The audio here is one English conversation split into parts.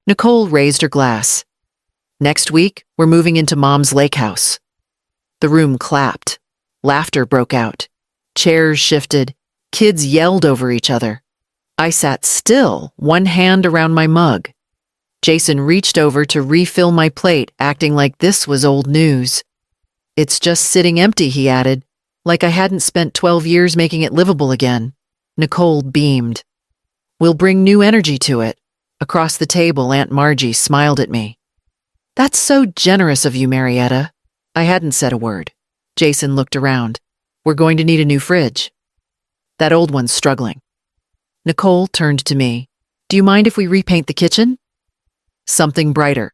Nicole raised her glass. Next week, we're moving into Mom's Lakehouse. The room clapped. Laughter broke out. Chairs shifted. Kids yelled over each other. I sat still, one hand around my mug. Jason reached over to refill my plate, acting like this was old news. It's just sitting empty, he added, like I hadn't spent 12 years making it livable again. Nicole beamed. We'll bring new energy to it. Across the table, Aunt Margie smiled at me. That's so generous of you, Marietta. I hadn't said a word. Jason looked around. We're going to need a new fridge. That old one's struggling. Nicole turned to me. Do you mind if we repaint the kitchen? Something brighter.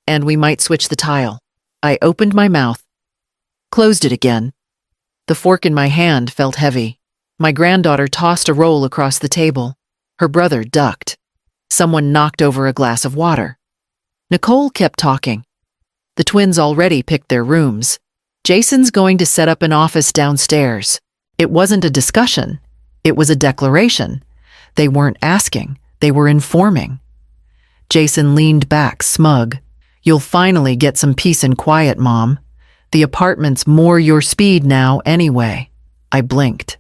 And we might switch the tile. I opened my mouth, closed it again. The fork in my hand felt heavy. My granddaughter tossed a roll across the table. Her brother ducked. Someone knocked over a glass of water. Nicole kept talking. The twins already picked their rooms. Jason's going to set up an office downstairs. It wasn't a discussion. It was a declaration. They weren't asking. They were informing. Jason leaned back, smug. You'll finally get some peace and quiet, Mom. The apartment's more your speed now anyway. I blinked,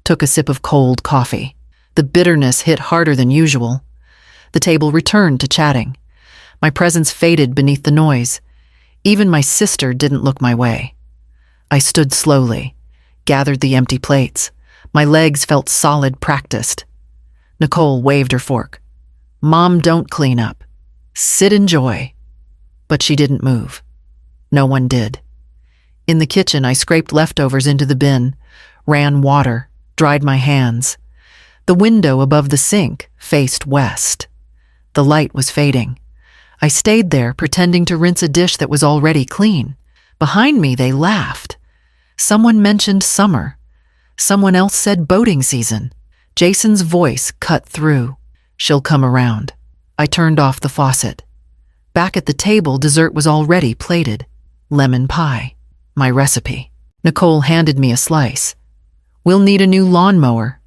took a sip of cold coffee. The bitterness hit harder than usual. The table returned to chatting. My presence faded beneath the noise. Even my sister didn't look my way. I stood slowly, gathered the empty plates. My legs felt solid, practiced. Nicole waved her fork. Mom, don't clean up. Sit, enjoy. But she didn't move. No one did. In the kitchen, I scraped leftovers into the bin, ran water, dried my hands. The window above the sink faced west. The light was fading. I stayed there, pretending to rinse a dish that was already clean. Behind me, they laughed. Someone mentioned summer. Someone else said boating season. Jason's voice cut through. She'll come around. I turned off the faucet. Back at the table, dessert was already plated. Lemon pie. My recipe. Nicole handed me a slice. We'll need a new lawnmower.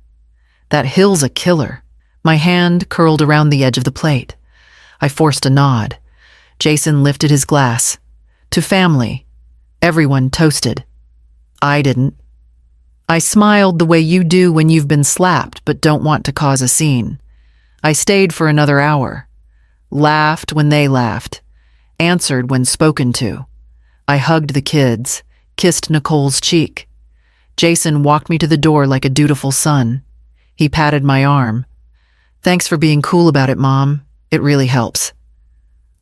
That hill's a killer. My hand curled around the edge of the plate. I forced a nod. Jason lifted his glass. To family. Everyone toasted. I didn't. I smiled the way you do when you've been slapped but don't want to cause a scene. I stayed for another hour. Laughed when they laughed. Answered when spoken to. I hugged the kids, kissed Nicole's cheek. Jason walked me to the door like a dutiful son. He patted my arm. Thanks for being cool about it, Mom. It really helps.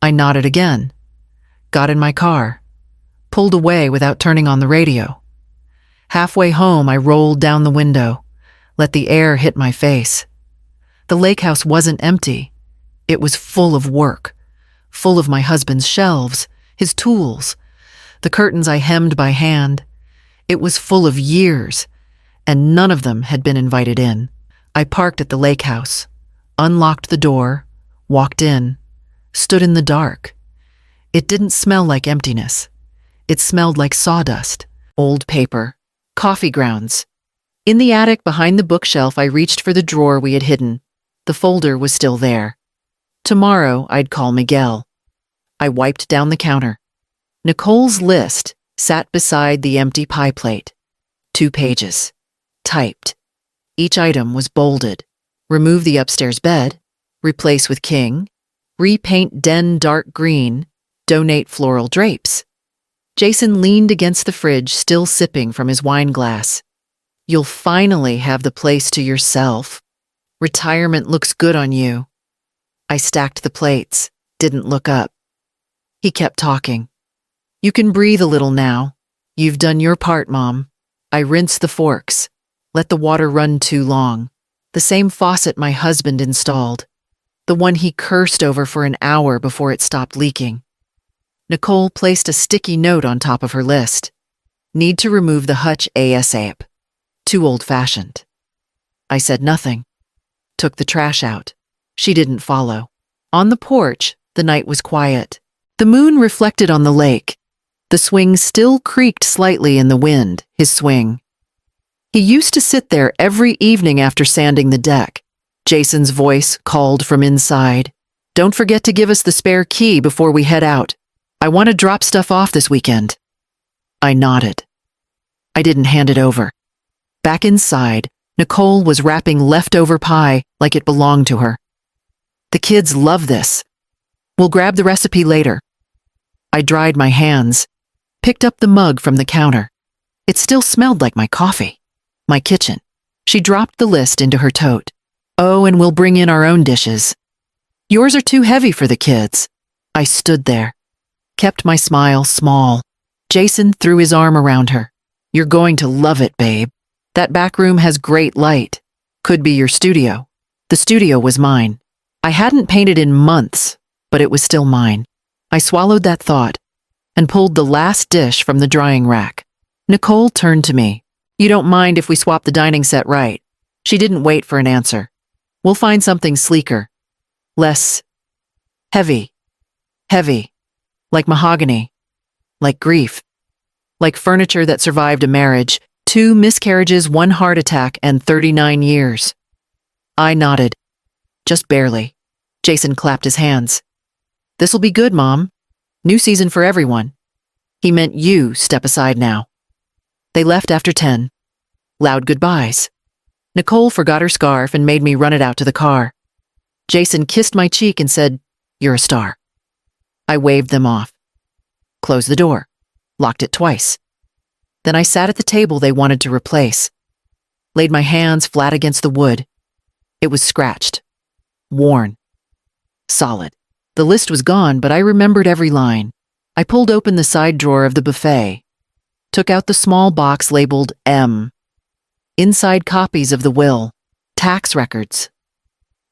I nodded again. Got in my car. Pulled away without turning on the radio. Halfway home, I rolled down the window, let the air hit my face. The Lakehouse wasn't empty. It was full of work, full of my husband's shelves, his tools, the curtains I hemmed by hand. It was full of years, and none of them had been invited in. I parked at the Lakehouse, unlocked the door, walked in, stood in the dark. It didn't smell like emptiness. It smelled like sawdust, old paper, coffee grounds. In the attic behind the bookshelf, I reached for the drawer we had hidden. The folder was still there. Tomorrow, I'd call Miguel. I wiped down the counter. Nicole's list sat beside the empty pie plate. 2 pages. Typed. Each item was bolded. Remove the upstairs bed. Replace with king. Repaint den dark green. Donate floral drapes. Jason leaned against the fridge, still sipping from his wine glass. You'll finally have the place to yourself. Retirement looks good on you. I stacked the plates, didn't look up. He kept talking. You can breathe a little now. You've done your part, Mom. I rinsed the forks. Let the water run too long. The same faucet my husband installed. The one he cursed over for an hour before it stopped leaking. Nicole placed a sticky note on top of her list. Need to remove the hutch ASAP. Too old-fashioned. I said nothing. Took the trash out. She didn't follow. On the porch, the night was quiet. The moon reflected on the lake. The swing still creaked slightly in the wind, his swing. He used to sit there every evening after sanding the deck. Jason's voice called from inside. Don't forget to give us the spare key before we head out. I want to drop stuff off this weekend." I nodded. I didn't hand it over. Back inside, Nicole was wrapping leftover pie like it belonged to her. "The kids love this. We'll grab the recipe later." I dried my hands, picked up the mug from the counter. It still smelled like my coffee. My kitchen. She dropped the list into her tote. "Oh, and we'll bring in our own dishes. Yours are too heavy for the kids." I stood there, kept my smile small. Jason threw his arm around her. "You're going to love it, babe. That back room has great light. Could be your studio." The studio was mine. I hadn't painted in months, but it was still mine. I swallowed that thought and pulled the last dish from the drying rack. Nicole turned to me. "You don't mind if we swap the dining set, right?" She didn't wait for an answer. "We'll find something sleeker. Less heavy. Heavy. Like mahogany. Like grief. Like furniture that survived a marriage, 2 miscarriages, 1 heart attack, and 39 years." I nodded. Just barely. Jason clapped his hands. "This'll be good, Mom. New season for everyone." He meant you step aside now. They left after 10. Loud goodbyes. Nicole forgot her scarf and made me run it out to the car. Jason kissed my cheek and said, "You're a star." I waved them off. Closed the door. Locked it twice. Then I sat at the table they wanted to replace. Laid my hands flat against the wood. It was scratched. Worn. Solid. The list was gone, but I remembered every line. I pulled open the side drawer of the buffet. Took out the small box labeled M. Inside copies of the will. Tax records.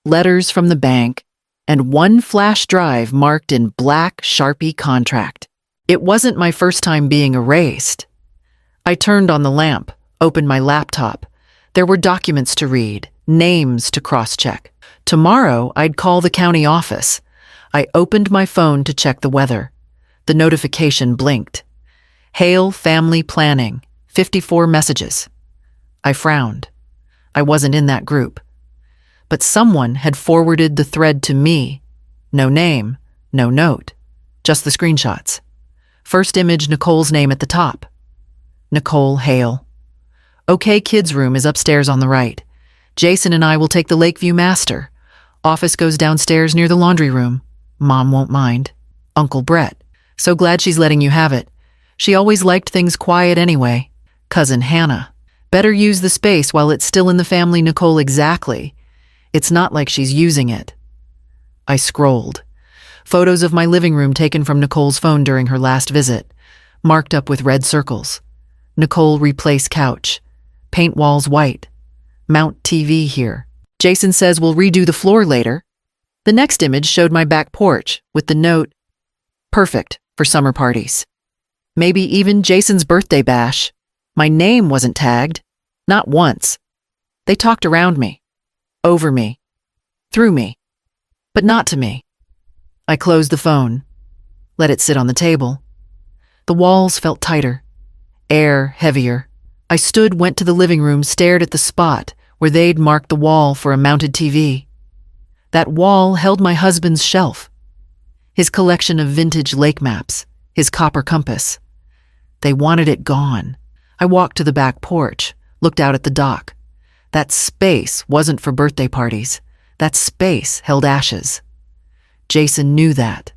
Letters from the bank. And 1 flash drive marked in black Sharpie contract. It wasn't my first time being erased. I turned on the lamp, opened my laptop. There were documents to read, names to cross-check. Tomorrow, I'd call the county office. I opened my phone to check the weather. The notification blinked. Hail Family Planning, 54 messages. I frowned. I wasn't in that group. But someone had forwarded the thread to me. No name, no note, just the screenshots. First image, Nicole's name at the top. Nicole Hale. "Okay, kids' room is upstairs on the right. Jason and I will take the Lakeview Master. Office goes downstairs near the laundry room. Mom won't mind. Uncle Brett. So glad she's letting you have it. She always liked things quiet anyway. Cousin Hannah. Better use the space while it's still in the family, Nicole, exactly. It's not like she's using it." I scrolled. Photos of my living room taken from Nicole's phone during her last visit, marked up with red circles. Nicole replace couch. Paint walls white. Mount TV here. Jason says we'll redo the floor later. The next image showed my back porch with the note, "Perfect for summer parties." Maybe even Jason's birthday bash. My name wasn't tagged. Not once. They talked around me. Over me. Through me. But not to me. I closed the phone. Let it sit on the table. The walls felt tighter. Air heavier. I stood, went to the living room, stared at the spot where they'd marked the wall for a mounted TV. That wall held my husband's shelf. His collection of vintage lake maps. His copper compass. They wanted it gone. I walked to the back porch, looked out at the dock. That space wasn't for birthday parties. That space held ashes. Jason knew that.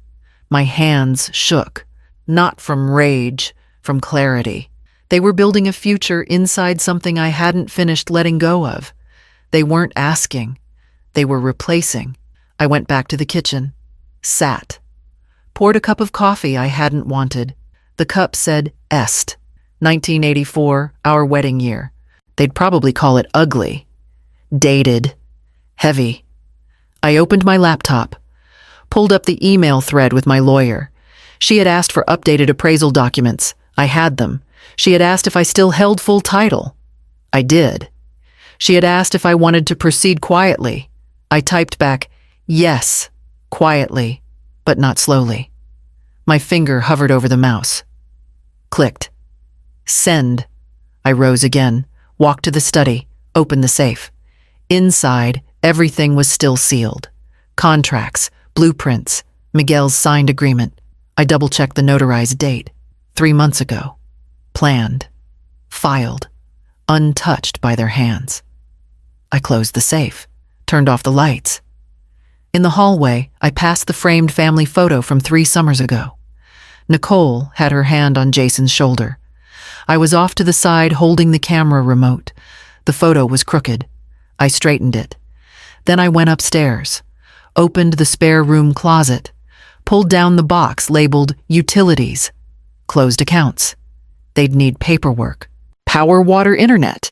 My hands shook. Not from rage, from clarity. They were building a future inside something I hadn't finished letting go of. They weren't asking. They were replacing. I went back to the kitchen. Sat. Poured a cup of coffee I hadn't wanted. The cup said Est. 1984, our wedding year. They'd probably call it ugly. Dated. Heavy. I opened my laptop. Pulled up the email thread with my lawyer. She had asked for updated appraisal documents. I had them. She had asked if I still held full title. I did. She had asked if I wanted to proceed quietly. I typed back, yes, quietly, but not slowly. My finger hovered over the mouse. Clicked. Send. I rose again, walked to the study, opened the safe. Inside, everything was still sealed. Contracts, Blueprints, Miguel's signed agreement. I double-checked the notarized date. 3 months ago. Planned. Filed. Untouched by their hands. I closed the safe. Turned off the lights. In the hallway, I passed the framed family photo from 3 summers ago. Nicole had her hand on Jason's shoulder. I was off to the side holding the camera remote. The photo was crooked. I straightened it. Then I went upstairs, opened the spare room closet, pulled down the box labeled Utilities, closed accounts. They'd need paperwork, power, water, internet.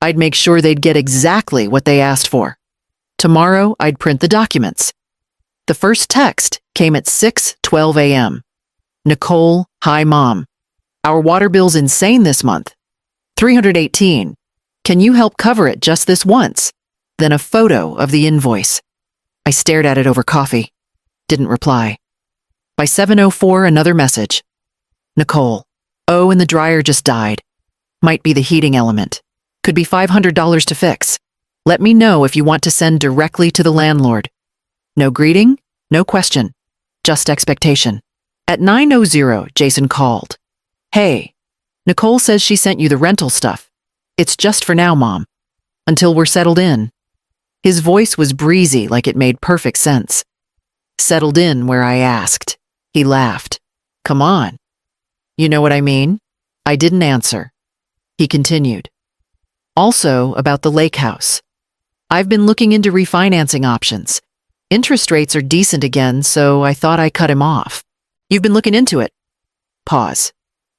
I'd make sure they'd get exactly what they asked for. Tomorrow, I'd print the documents. The first text came at 6:12 a.m. Nicole, hi Mom. Our water bill's insane this month. $318. Can you help cover it just this once? Then a photo of the invoice. I stared at it over coffee. Didn't reply. By 7:04, another message. Nicole. Oh, and the dryer just died. Might be the heating element. Could be $500 to fix. Let me know if you want to send directly to the landlord. No greeting, no question. Just expectation. At 9:00, Jason called. Hey, Nicole says she sent you the rental stuff. It's just for now, Mom. Until we're settled in. His voice was breezy, like it made perfect sense. Settled in where I asked. He laughed. Come on. You know what I mean? I didn't answer. He continued. Also about the Lakehouse. I've been looking into refinancing options. Interest rates are decent again, so I thought I cut him off. You've been looking into it? Pause.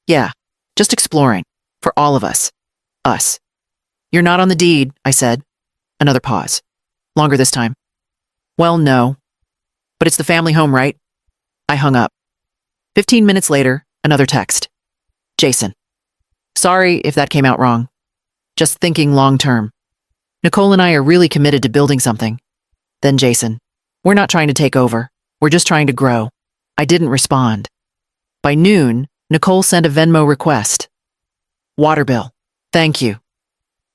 Yeah, just exploring. For all of us. Us. You're not on the deed, I said. Another pause. Longer this time. Well, no. But it's the family home, right? I hung up. 15 minutes later, another text. Jason. Sorry if that came out wrong. Just thinking long term. Nicole and I are really committed to building something. Then Jason. We're not trying to take over. We're just trying to grow. I didn't respond. By noon, Nicole sent a Venmo request. Water bill. Thank you.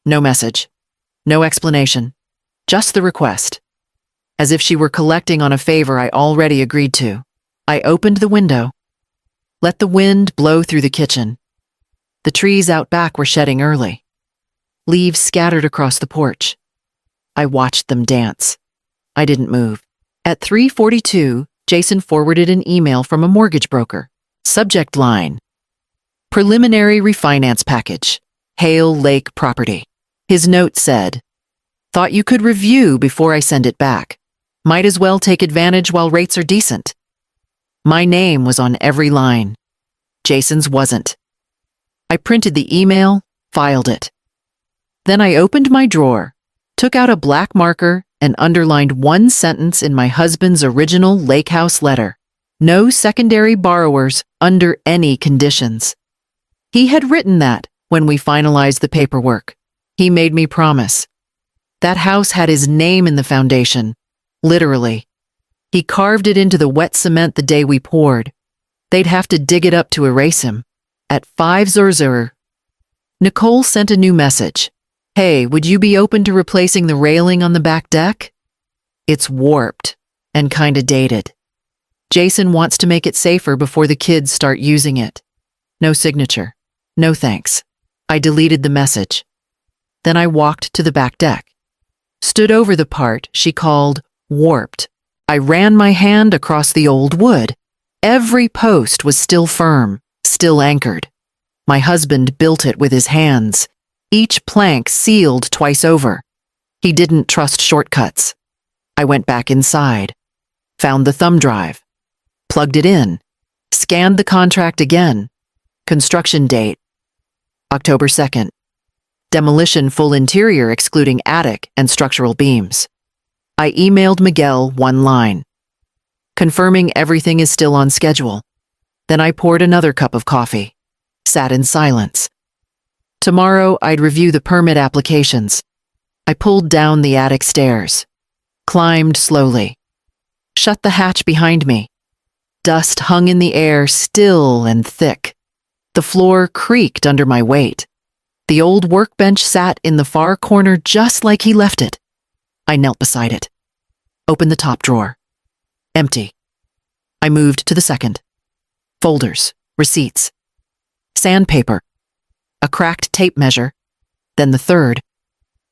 No message. No explanation. Just the request. As if she were collecting on a favor I already agreed to. I opened the window. Let the wind blow through the kitchen. The trees out back were shedding early. Leaves scattered across the porch. I watched them dance. I didn't move. At 3:42, Jason forwarded an email from a mortgage broker. Subject line. Preliminary refinance package. Hale Lake property. His note said, Thought you could review before I send it back. Might as well take advantage while rates are decent. My name was on every line. Jason's wasn't. I printed the email, filed it. Then I opened my drawer, took out a black marker, and underlined one sentence in my husband's original Lakehouse letter. No secondary borrowers under any conditions. He had written that when we finalized the paperwork. He made me promise. That house had his name in the foundation, literally. He carved it into the wet cement the day we poured. They'd have to dig it up to erase him. At 5:00, Nicole sent a new message. Hey, would you be open to replacing the railing on the back deck? It's warped and kinda dated. Jason wants to make it safer before the kids start using it. No signature. No thanks. I deleted the message. Then I walked to the back deck. Stood over the part she called warped. I ran my hand across the old wood. Every post was still firm, still anchored. My husband built it with his hands, each plank sealed twice over. He didn't trust shortcuts. I went back inside, found the thumb drive, plugged it in, scanned the contract again. Construction date, October 2nd. Demolition full interior excluding attic and structural beams. I emailed Miguel one line, confirming everything is still on schedule. Then I poured another cup of coffee, sat in silence. Tomorrow I'd review the permit applications. I pulled down the attic stairs, climbed slowly, shut the hatch behind me. Dust hung in the air, still and thick. The floor creaked under my weight. The old workbench sat in the far corner just like he left it. I knelt beside it, opened the top drawer. Empty. I moved to the second. Folders, receipts, sandpaper, a cracked tape measure, then the third.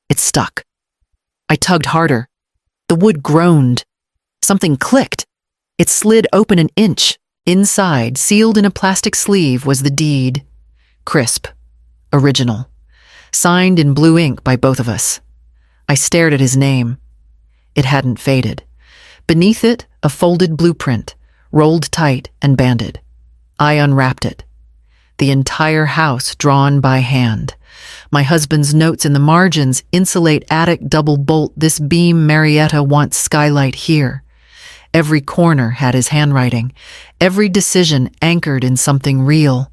It stuck. I tugged harder. The wood groaned. Something clicked. It slid open an inch. Inside, sealed in a plastic sleeve, was the deed. Crisp. Original. Signed in blue ink by both of us. I stared at his name. It hadn't faded. Beneath it, a folded blueprint, rolled tight and banded. I unwrapped it. The entire house drawn by hand. My husband's notes in the margins: insulate attic, double bolt this beam, Marietta wants skylight here. Every corner had his handwriting, every decision anchored in something real.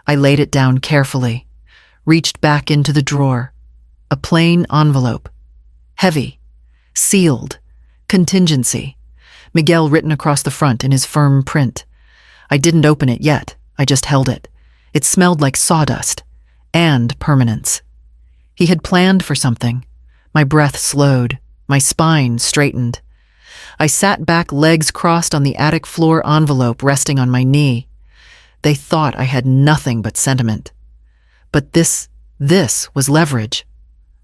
I laid it down carefully, reached back into the drawer. A plain envelope. Heavy. Sealed. Contingency. Miguel written across the front in his firm print. I didn't open it yet. I just held it. It smelled like sawdust. And permanence. He had planned for something. My breath slowed. My spine straightened. I sat back, legs crossed on the attic floor, envelope resting on my knee. They thought I had nothing but sentiment. But this was leverage.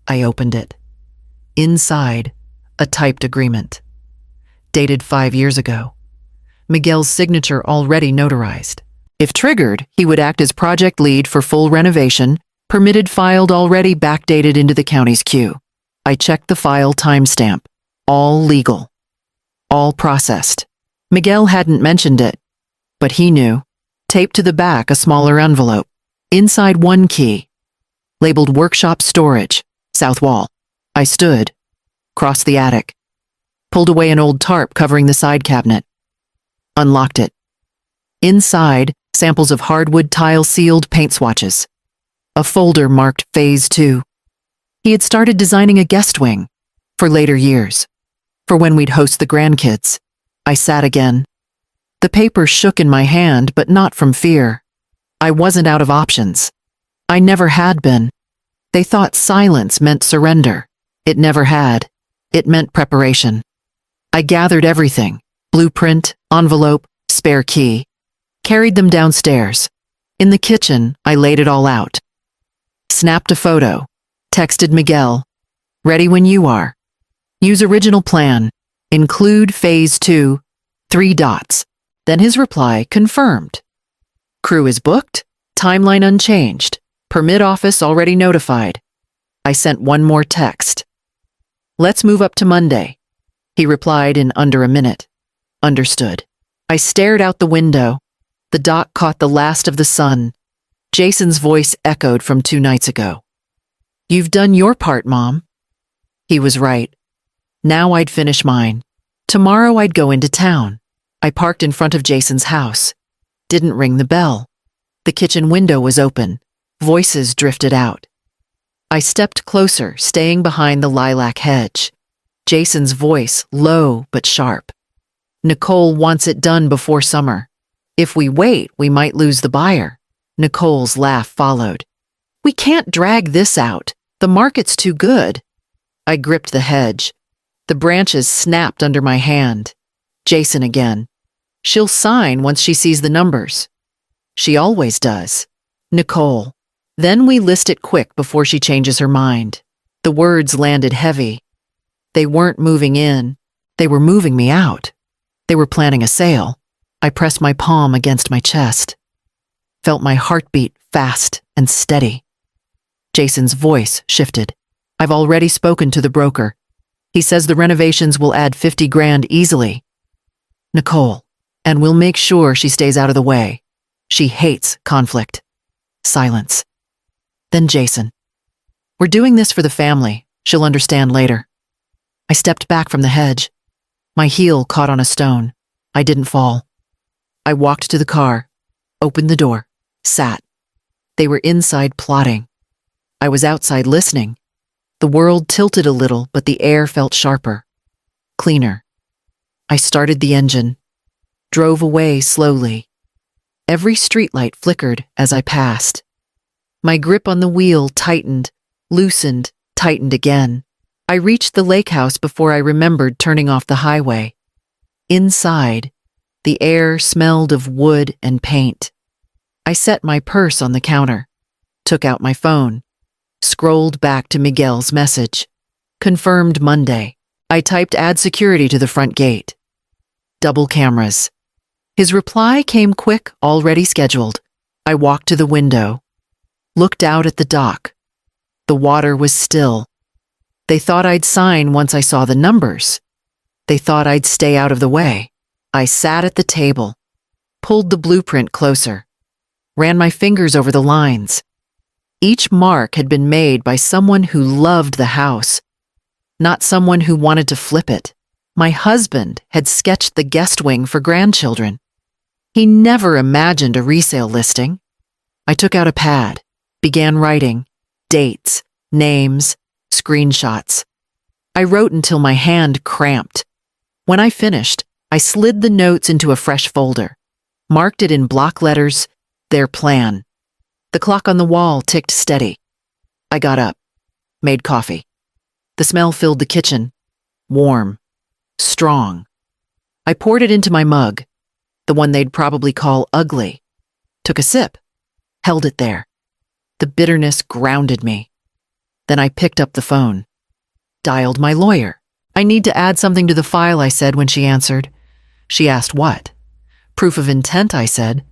I opened it. Inside, a typed agreement. Dated 5 years ago. Miguel's signature already notarized. If triggered, he would act as project lead for full renovation, permitted filed already backdated into the county's queue. I checked the file timestamp. All legal. All processed. Miguel hadn't mentioned it, but he knew. Taped to the back, a smaller envelope. Inside, one key. Labeled workshop storage, south wall. I stood, crossed the attic, pulled away an old tarp covering the side cabinet, unlocked it. Inside, samples of hardwood tile-sealed paint swatches. A folder marked Phase 2. He had started designing a guest wing for later years, for when we'd host the grandkids. I sat again. The paper shook in my hand, but not from fear. I wasn't out of options. I never had been. They thought silence meant surrender. It never had. It meant preparation. I gathered everything: blueprint, envelope, spare key. Carried them downstairs. In the kitchen, I laid it all out. Snapped a photo. Texted Miguel. Ready when you are. Use original plan. Include Phase 2. 3 dots. Then his reply: confirmed. Crew is booked. Timeline unchanged. Permit office already notified. I sent one more text. Let's move up to Monday. He replied in under a minute. Understood. I stared out the window. The dock caught the last of the sun. Jason's voice echoed from 2 nights ago. You've done your part, Mom. He was right. Now I'd finish mine. Tomorrow I'd go into town. I parked in front of Jason's house. Didn't ring the bell. The kitchen window was open. Voices drifted out. I stepped closer, staying behind the lilac hedge. Jason's voice, low but sharp. Nicole wants it done before summer. If we wait, we might lose the buyer. Nicole's laugh followed. We can't drag this out. The market's too good. I gripped the hedge. The branches snapped under my hand. Jason again. She'll sign once she sees the numbers. She always does. Nicole. Then we list it quick before she changes her mind. The words landed heavy. They weren't moving in. They were moving me out. They were planning a sale. I pressed my palm against my chest. Felt my heartbeat fast and steady. Jason's voice shifted. I've already spoken to the broker. He says the renovations will add 50 grand easily. Nicole. And we'll make sure she stays out of the way. She hates conflict. Silence. Then Jason. We're doing this for the family. She'll understand later. I stepped back from the hedge. My heel caught on a stone. I didn't fall. I walked to the car, opened the door, sat. They were inside plotting. I was outside listening. The world tilted a little, but the air felt sharper, cleaner. I started the engine, drove away slowly. Every streetlight flickered as I passed. My grip on the wheel tightened, loosened, tightened again. I reached the Lakehouse before I remembered turning off the highway. Inside, the air smelled of wood and paint. I set my purse on the counter, took out my phone, scrolled back to Miguel's message. Confirmed Monday. I typed add security to the front gate. Double cameras. His reply came quick, already scheduled. I walked to the window, looked out at the dock. The water was still. They thought I'd sign once I saw the numbers. They thought I'd stay out of the way. I sat at the table, pulled the blueprint closer, ran my fingers over the lines. Each mark had been made by someone who loved the house, not someone who wanted to flip it. My husband had sketched the guest wing for grandchildren. He never imagined a resale listing. I took out a pad, began writing, dates, names, screenshots. I wrote until my hand cramped. When I finished, I slid the notes into a fresh folder, marked it in block letters, their plan. The clock on the wall ticked steady. I got up, made coffee. The smell filled the kitchen, warm, strong. I poured it into my mug, the one they'd probably call ugly. Took a sip, held it there. The bitterness grounded me. Then I picked up the phone, dialed my lawyer. I need to add something to the file, I said when she answered. She asked what? Proof of intent, I said.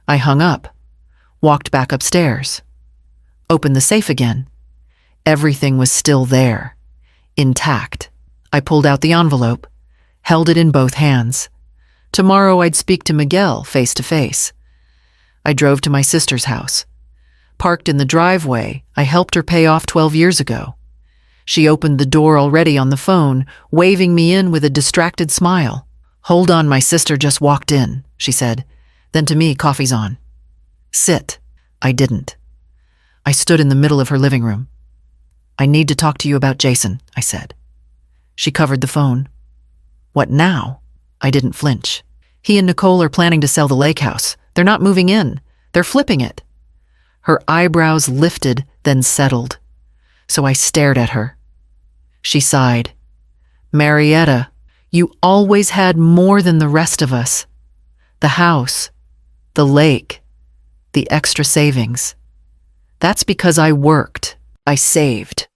I hung up, walked back upstairs, opened the safe again. Everything was still there, intact. I pulled out the envelope, held it in both hands. Tomorrow I'd speak to Miguel face to face. I drove to my sister's house. Parked in the driveway I helped her pay off 12 years ago. She opened the door already on the phone, waving me in with a distracted smile. Hold on, my sister just walked in, she said. Then to me, coffee's on. Sit. I didn't. I stood in the middle of her living room. I need to talk to you about Jason, I said. She covered the phone. What now? I didn't flinch. He and Nicole are planning to sell the Lakehouse. They're not moving in. They're flipping it. Her eyebrows lifted, then settled. So I stared at her. She sighed. Marietta, you always had more than the rest of us. The house, the lake, the extra savings. That's because I worked. I saved.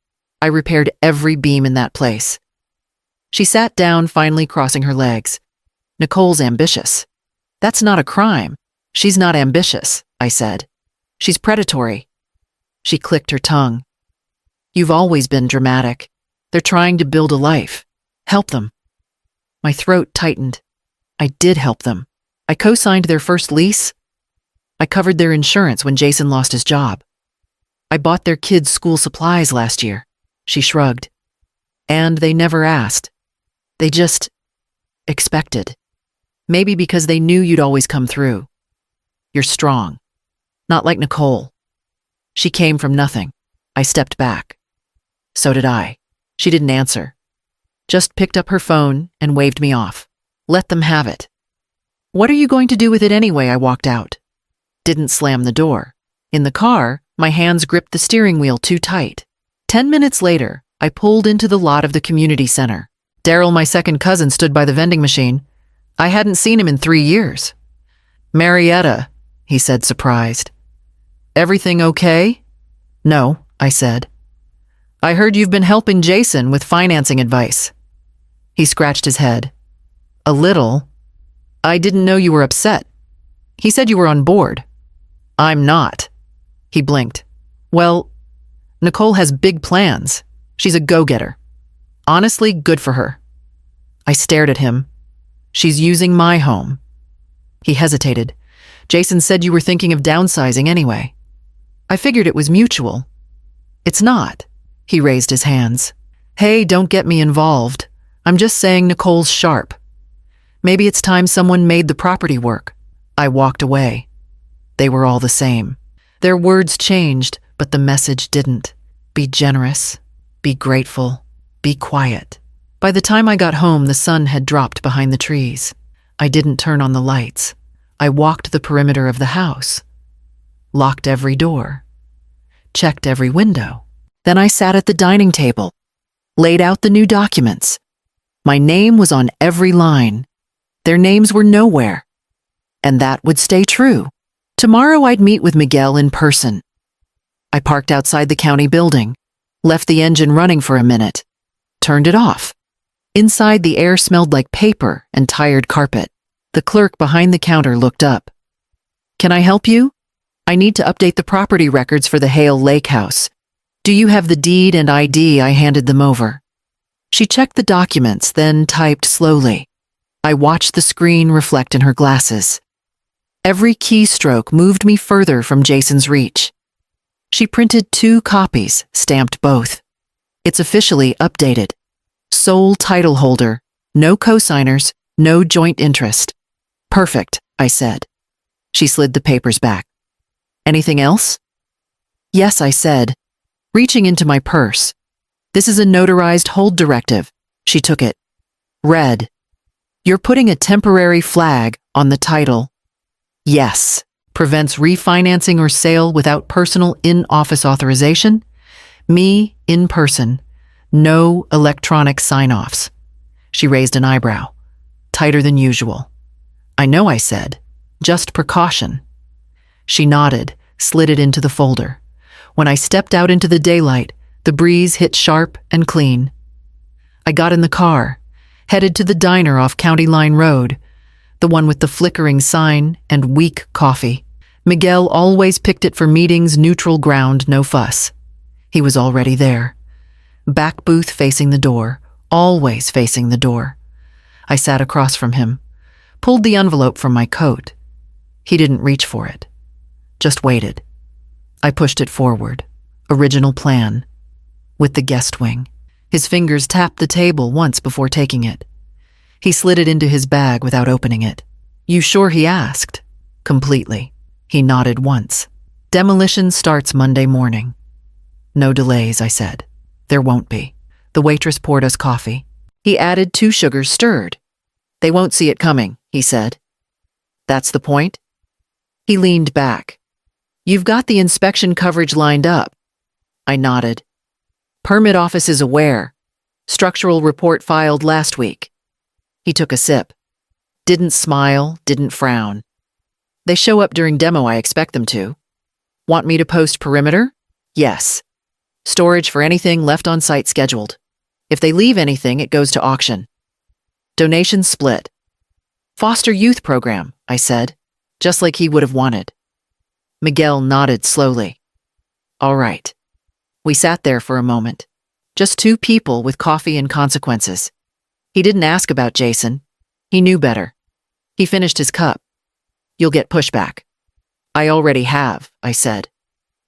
I repaired every beam in that place. She sat down, finally crossing her legs. Nicole's ambitious. That's not a crime. She's not ambitious, I said. She's predatory. She clicked her tongue. You've always been dramatic. They're trying to build a life. Help them. My throat tightened. I did help them. I co-signed their first lease. I covered their insurance when Jason lost his job. I bought their kids' school supplies last year. She shrugged. And they never asked. They just expected. Maybe because they knew you'd always come through. You're strong. Not like Nicole. She came from nothing. I stepped back. So did I. She didn't answer. Just picked up her phone and waved me off. Let them have it. What are you going to do with it anyway? I walked out. Didn't slam the door. In the car, my hands gripped the steering wheel too tight. 10 minutes later, I pulled into the lot of the community center. Daryl, my second cousin, stood by the vending machine. I hadn't seen him in 3 years. Marietta, he said, surprised. Everything okay? No, I said. I heard you've been helping Jason with financing advice. He scratched his head. A little. I didn't know you were upset. He said you were on board. I'm not. He blinked. Well, Nicole has big plans. She's a go-getter. Honestly, good for her. I stared at him. She's using my home. He hesitated. Jason said you were thinking of downsizing anyway. I figured it was mutual. It's not. He raised his hands. Hey, don't get me involved. I'm just saying Nicole's sharp. Maybe it's time someone made the property work. I walked away. They were all the same. Their words changed, but the message didn't. Be generous. Be grateful. Be quiet. By the time I got home, the sun had dropped behind the trees. I didn't turn on the lights. I walked the perimeter of the house. Locked every door. Checked every window. Then I sat at the dining table. Laid out the new documents. My name was on every line. Their names were nowhere. And that would stay true. Tomorrow I'd meet with Miguel in person. I parked outside the county building, left the engine running for a minute, turned it off. Inside, the air smelled like paper and tired carpet. The clerk behind the counter looked up. "Can I help you? I need to update the property records for the Hale Lakehouse. Do you have the deed and ID?" I handed them over. She checked the documents, then typed slowly. I watched the screen reflect in her glasses. Every keystroke moved me further from Jason's reach. She printed 2 copies, stamped both. It's officially updated. Sole title holder, no cosigners, no joint interest. "Perfect," I said. She slid the papers back. "Anything else?" "Yes," I said, reaching into my purse. "This is a notarized hold directive." She took it. Read, "You're putting a temporary flag on the title." "Yes." "Prevents refinancing or sale without personal in-office authorization." "Me, in person. No electronic sign-offs." She raised an eyebrow. "Tighter than usual." "I know," I said. "Just precaution." She nodded, slid it into the folder. When I stepped out into the daylight, the breeze hit sharp and clean. I got in the car, headed to the diner off County Line Road, the one with the flickering sign and weak coffee. Miguel always picked it for meetings, neutral ground, no fuss. He was already there. Back booth facing the door, always facing the door. I sat across from him, pulled the envelope from my coat. He didn't reach for it, just waited. I pushed it forward. Original plan. With the guest wing. His fingers tapped the table once before taking it. He slid it into his bag without opening it. "You sure?" he asked. "Completely." He nodded once. "Demolition starts Monday morning." "No delays," I said. "There won't be." The waitress poured us coffee. He added 2 sugars stirred. "They won't see it coming," he said. "That's the point?" He leaned back. "You've got the inspection coverage lined up." I nodded. "Permit office is aware. Structural report filed last week." He took a sip. Didn't smile, didn't frown. "They show up during demo, I expect them to." "Want me to post perimeter?" "Yes. Storage for anything left on site scheduled. If they leave anything, it goes to auction. Donations split." "Foster youth program," I said, just like he would have wanted. Miguel nodded slowly. "All right." We sat there for a moment. Just 2 people with coffee and consequences. He didn't ask about Jason. He knew better. He finished his cup. "You'll get pushback." "I already have," I said.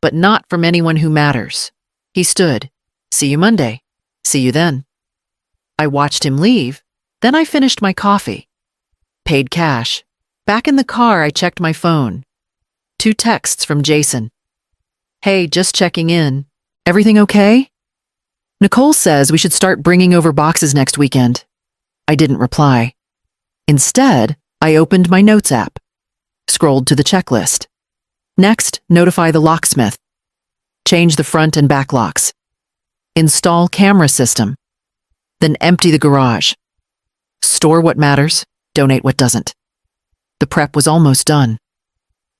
"But not from anyone who matters." He stood. "See you Monday." "See you then." I watched him leave. Then I finished my coffee. Paid cash. Back in the car, I checked my phone. 2 texts from Jason. "Hey, just checking in. Everything okay? Nicole says we should start bringing over boxes next weekend." I didn't reply. Instead, I opened my notes app. Scrolled to the checklist. Next, notify the locksmith. Change the front and back locks. Install camera system. Then empty the garage. Store what matters, donate what doesn't. The prep was almost done.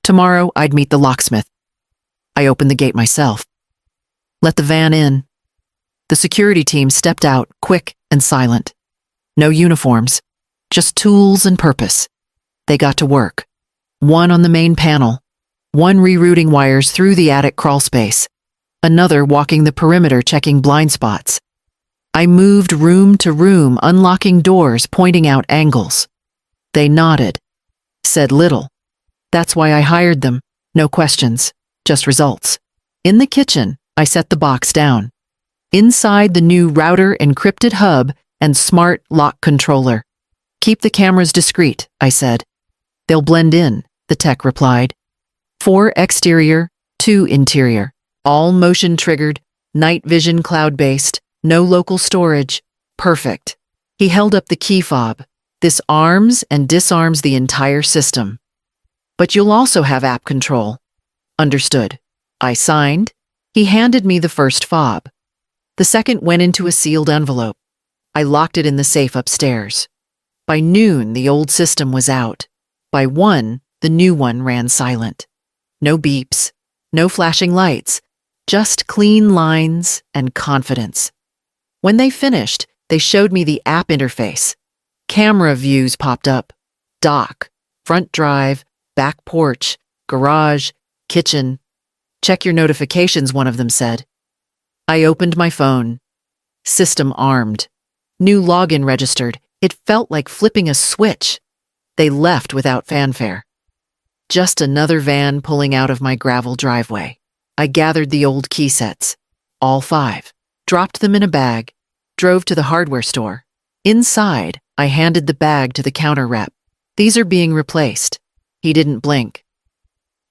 Tomorrow, I'd meet the locksmith. I opened the gate myself. Let the van in. The security team stepped out, quick and silent. No uniforms, just tools and purpose. They got to work. One on the main panel, one rerouting wires through the attic crawl space, another walking the perimeter checking blind spots. I moved room to room, unlocking doors, pointing out angles. They nodded, said little. That's why I hired them. No questions, just results. In the kitchen, I set the box down. Inside the new router encrypted hub and smart lock controller. Keep the cameras discreet, I said. They'll blend in, the tech replied. 4 exterior, 2 interior. All motion triggered, night vision cloud-based, no local storage. Perfect. He held up the key fob. This arms and disarms the entire system. But you'll also have app control. Understood. I signed. He handed me the first fob. The second went into a sealed envelope. I locked it in the safe upstairs. By noon, the old system was out. By 1, the new one ran silent. No beeps, no flashing lights, just clean lines and confidence. When they finished, they showed me the app interface. Camera views popped up. Dock, front drive, back porch, garage, kitchen. Check your notifications, one of them said. I opened my phone. System armed. New login registered. It felt like flipping a switch. They left without fanfare. Just another van pulling out of my gravel driveway. I gathered the old key sets, all 5, dropped them in a bag, drove to the hardware store. Inside, I handed the bag to the counter rep. These are being replaced. He didn't blink.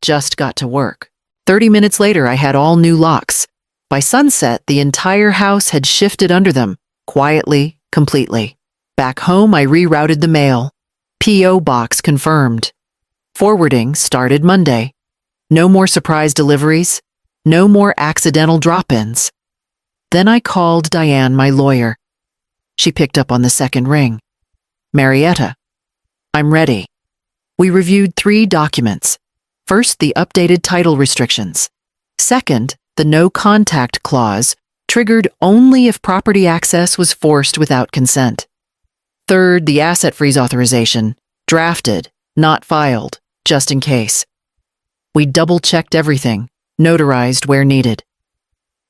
Just got to work. 30 minutes later, I had all new locks. By sunset, the entire house had shifted under them, quietly, completely. Back home, I rerouted the mail. P.O. box confirmed. Forwarding started Monday. No more surprise deliveries. No more accidental drop-ins. Then I called Diane, my lawyer. She picked up on the second ring. Marietta. I'm ready. We reviewed 3 documents. First, the updated title restrictions. Second, the no contact clause, triggered only if property access was forced without consent. Third, the asset freeze authorization, drafted, not filed, just in case. We double-checked everything, notarized where needed.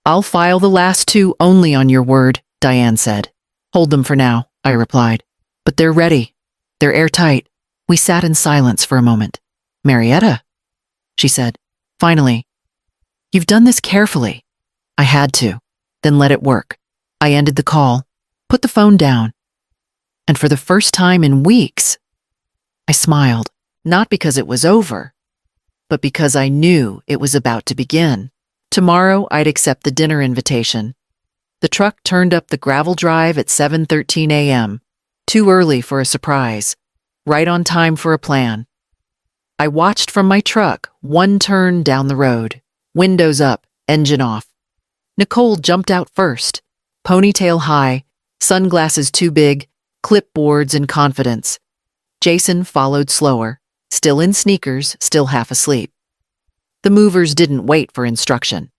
I'll file the last 2 only on your word, Diane said. Hold them for now, I replied. But they're ready. They're airtight. We sat in silence for a moment. Marietta, she said. Finally, you've done this carefully. I had to. Then let it work. I ended the call, put the phone down. And for the first time in weeks, I smiled, not because it was over, but because I knew it was about to begin. Tomorrow, I'd accept the dinner invitation. The truck turned up the gravel drive at 7:13 a.m., too early for a surprise, right on time for a plan. I watched from my truck, 1 turn down the road, windows up, engine off. Nicole jumped out first, ponytail high, sunglasses too big, clipboards and confidence. Jason followed slower, still in sneakers, still half asleep. The movers didn't wait for instruction.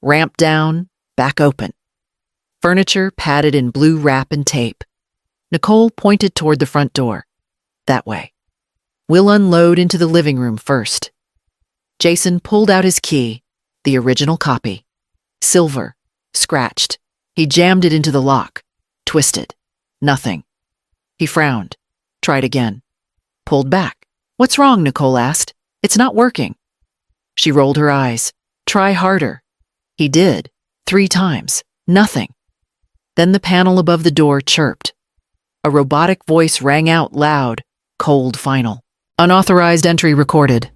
Ramp down, back open. Furniture padded in blue wrap and tape. Nicole pointed toward the front door. That way. We'll unload into the living room first. Jason pulled out his key, the original copy. Silver, scratched. He jammed it into the lock. Twisted. Nothing. He frowned. Tried again. Pulled back. What's wrong? Nicole asked. It's not working. She rolled her eyes. Try harder. He did. 3 times. Nothing. Then the panel above the door chirped. A robotic voice rang out loud, cold final. Unauthorized entry recorded.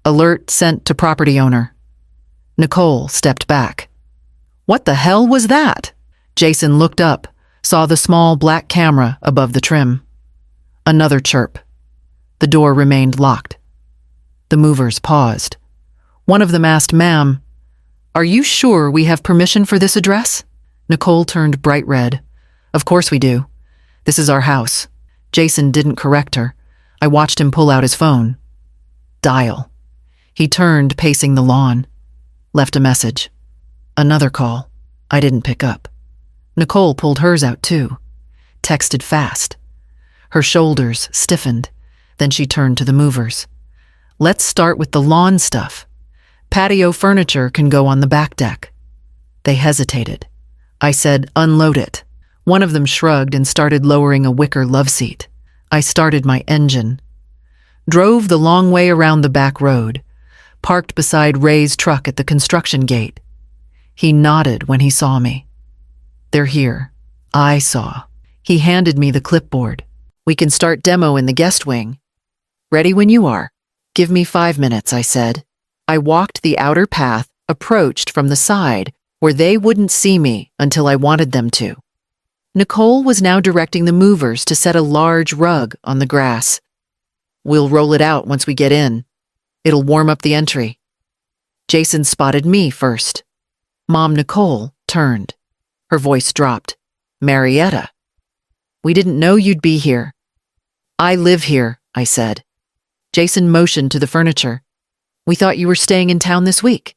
Alert sent to property owner. Nicole stepped back. What the hell was that? Jason looked up, saw the small black camera above the trim. Another chirp. The door remained locked. The movers paused. One of them asked, Ma'am, are you sure we have permission for this address? Nicole turned bright red. Of course we do. This is our house. Jason didn't correct her. I watched him pull out his phone. Dial. He turned, pacing the lawn. Left a message. Another call. I didn't pick up. Nicole pulled hers out too. Texted fast. Her shoulders stiffened. Then she turned to the movers. Let's start with the lawn stuff. Patio furniture can go on the back deck. They hesitated. I said, unload it. One of them shrugged and started lowering a wicker love seat. I started my engine. Drove the long way around the back road. Parked beside Ray's truck at the construction gate. He nodded when he saw me. They're here. I saw. He handed me the clipboard. We can start demo in the guest wing. Ready when you are. Give me 5 minutes, I said. I walked the outer path, approached from the side, where they wouldn't see me until I wanted them to. Nicole was now directing the movers to set a large rug on the grass. We'll roll it out once we get in. It'll warm up the entry. Jason spotted me first. Mom Nicole turned. Her voice dropped. Marietta. We didn't know you'd be here. I live here, I said. Jason motioned to the furniture. We thought you were staying in town this week.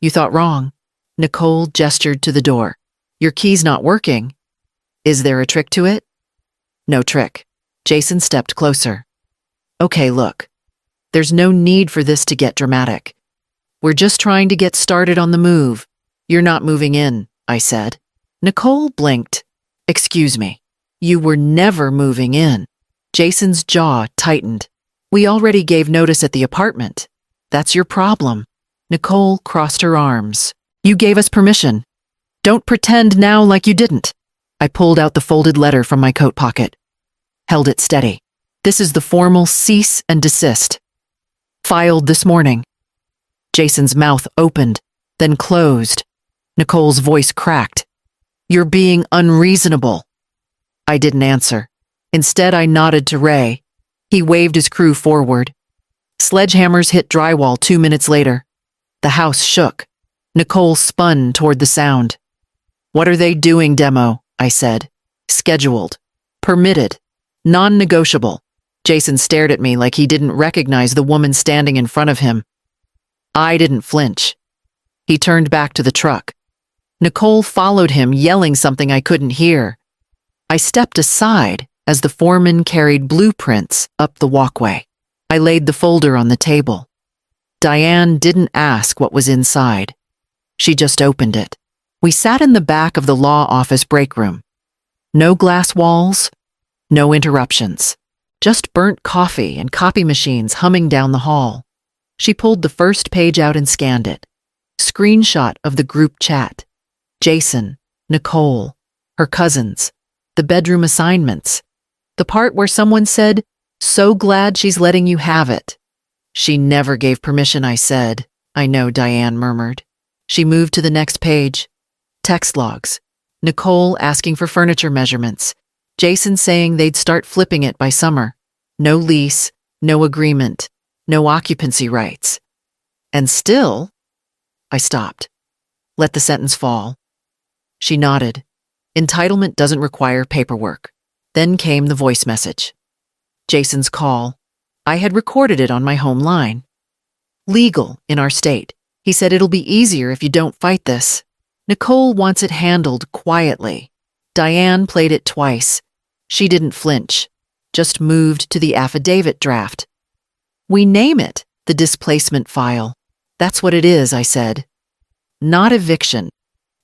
You thought wrong. Nicole gestured to the door. Your key's not working. Is there a trick to it? No trick. Jason stepped closer. Okay, look. There's no need for this to get dramatic. We're just trying to get started on the move. You're not moving in, I said. Nicole blinked. Excuse me. You were never moving in. Jason's jaw tightened. We already gave notice at the apartment. That's your problem. Nicole crossed her arms. You gave us permission. Don't pretend now like you didn't. I pulled out the folded letter from my coat pocket. Held it steady. This is the formal cease and desist. Filed this morning. Jason's mouth opened, then closed. Nicole's voice cracked. You're being unreasonable. I didn't answer. Instead, I nodded to Ray. He waved his crew forward. Sledgehammers hit drywall 2 minutes later. The house shook. Nicole spun toward the sound. What are they doing, Demo? I said. Scheduled. Permitted. Non-negotiable. Jason stared at me like he didn't recognize the woman standing in front of him. I didn't flinch. He turned back to the truck. Nicole followed him, yelling something I couldn't hear. I stepped aside as the foreman carried blueprints up the walkway. I laid the folder on the table. Diane didn't ask what was inside. She just opened it. We sat in the back of the law office break room. No glass walls, no interruptions. Just burnt coffee and copy machines humming down the hall. She pulled the first page out and scanned it. Screenshot of the group chat. Jason, Nicole, her cousins, the bedroom assignments. The part where someone said, "So glad she's letting you have it." She never gave permission, I said. I know, Diane murmured. She moved to the next page. Text logs. Nicole asking for furniture measurements. Jason saying they'd start flipping it by summer. No lease, no agreement, no occupancy rights. And still, I stopped. Let the sentence fall. She nodded. Entitlement doesn't require paperwork. Then came the voice message. Jason's call. I had recorded it on my home line. Legal in our state. He said it'll be easier if you don't fight this. Nicole wants it handled quietly. Diane played it twice. She didn't flinch, just moved to the affidavit draft. We name it the displacement file. That's what it is, I said. Not eviction,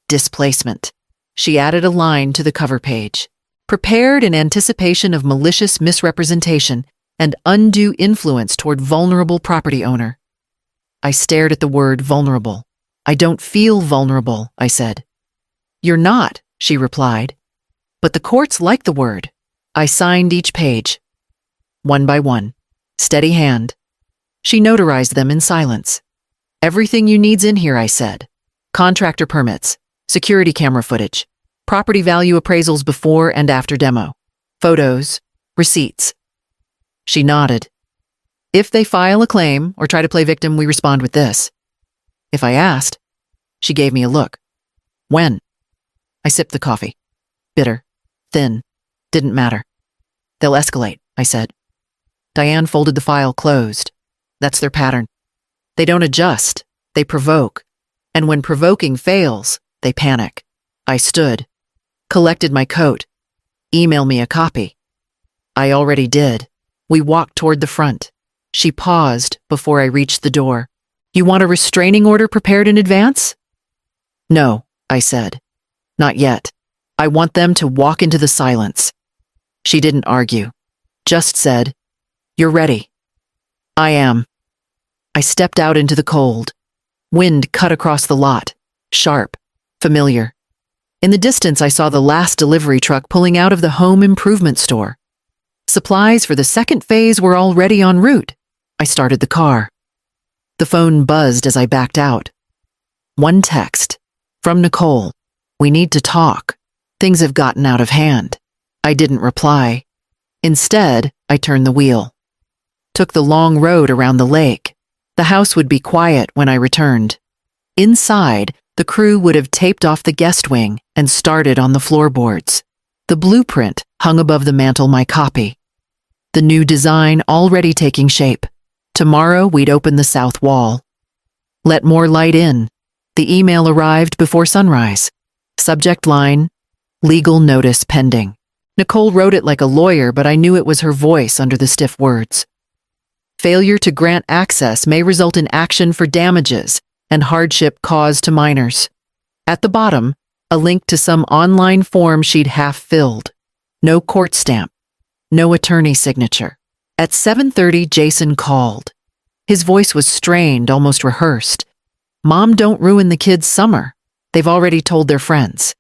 displacement. She added a line to the cover page. Prepared in anticipation of malicious misrepresentation and undue influence toward vulnerable property owner. I stared at the word vulnerable. I don't feel vulnerable, I said. You're not, she replied. But the courts like the word. I signed each page. One by one. Steady hand. She notarized them in silence. Everything you need's in here, I said. Contractor permits, security camera footage, property value appraisals before and after demo, photos, receipts. She nodded. If they file a claim or try to play victim, we respond with this. If I asked, she gave me a look. When? I sipped the coffee. Bitter, thin, didn't matter. They'll escalate, I said. Diane folded the file closed. That's their pattern. They don't adjust, they provoke. And when provoking fails, they panic. I stood, collected my coat. Email me a copy. I already did. We walked toward the front. She paused before I reached the door. You want a restraining order prepared in advance? No, I said. Not yet. I want them to walk into the silence. She didn't argue, just said, You're ready. I am. I stepped out into the cold. Wind cut across the lot, sharp, familiar. In the distance, I saw the last delivery truck pulling out of the home improvement store. Supplies for the second phase were already en route. I started the car. The phone buzzed as I backed out. One text. From Nicole. We need to talk. Things have gotten out of hand. I didn't reply. Instead, I turned the wheel. Took the long road around the lake. The house would be quiet when I returned. Inside, the crew would have taped off the guest wing and started on the floorboards. The blueprint hung above the mantel, my copy. The new design already taking shape. Tomorrow we'd open the south wall. Let more light in. The email arrived before sunrise. Subject line, legal notice pending. Nicole wrote it like a lawyer, but I knew it was her voice under the stiff words. Failure to grant access may result in action for damages and hardship caused to minors. At the bottom, a link to some online form she'd half filled. No court stamp. No attorney signature. At 7:30, Jason called. His voice was strained, almost rehearsed. Mom, don't ruin the kids' summer. They've already told their friends.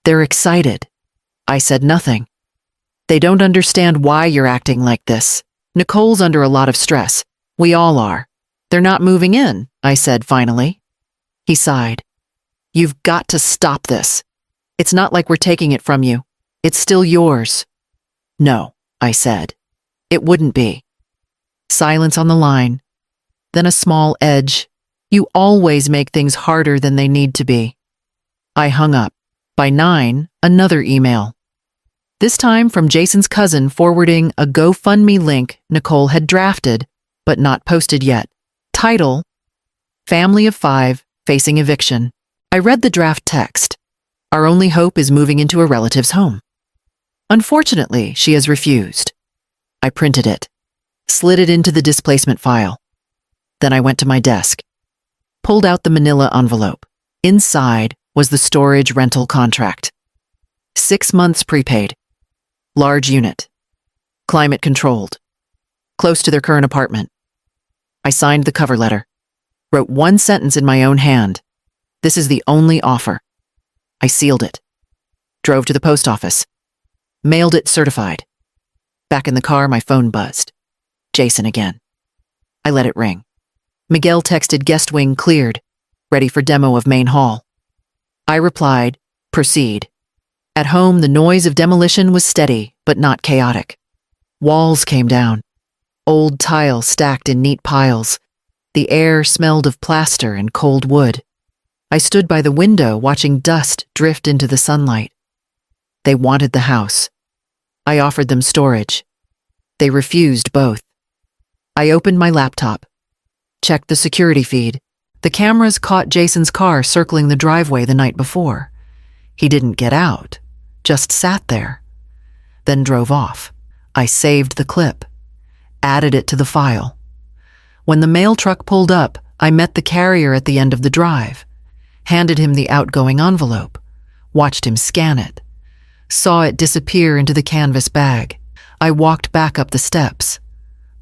They're excited. I said nothing. They don't understand why you're acting like this. Nicole's under a lot of stress. We all are. They're not moving in, I said finally. He sighed. You've got to stop this. It's not like we're taking it from you. It's still yours. No, I said. It wouldn't be. Silence on the line. Then a small edge. You always make things harder than they need to be. I hung up. By 9, another email. This time from Jason's cousin forwarding a GoFundMe link Nicole had drafted, but not posted yet. Title, Family of 5 Facing Eviction. I read the draft text. Our only hope is moving into a relative's home. Unfortunately, she has refused. I printed it, slid it into the displacement file. Then I went to my desk, pulled out the manila envelope. Inside was the storage rental contract. 6 months prepaid. Large unit. Climate controlled. Close to their current apartment. I signed the cover letter. Wrote one sentence in my own hand. This is the only offer. I sealed it. Drove to the post office. Mailed it certified. Back in the car, my phone buzzed. Jason again. I let it ring. Miguel texted guest wing cleared. Ready for demo of main hall. I replied, proceed. At home, the noise of demolition was steady, but not chaotic. Walls came down. Old tile stacked in neat piles. The air smelled of plaster and cold wood. I stood by the window watching dust drift into the sunlight. They wanted the house. I offered them storage. They refused both. I opened my laptop. Checked the security feed. The cameras caught Jason's car circling the driveway the night before. He didn't get out, just sat there. Then drove off. I saved the clip. Added it to the file. When the mail truck pulled up, I met the carrier at the end of the drive. Handed him the outgoing envelope. Watched him scan it. Saw it disappear into the canvas bag. I walked back up the steps.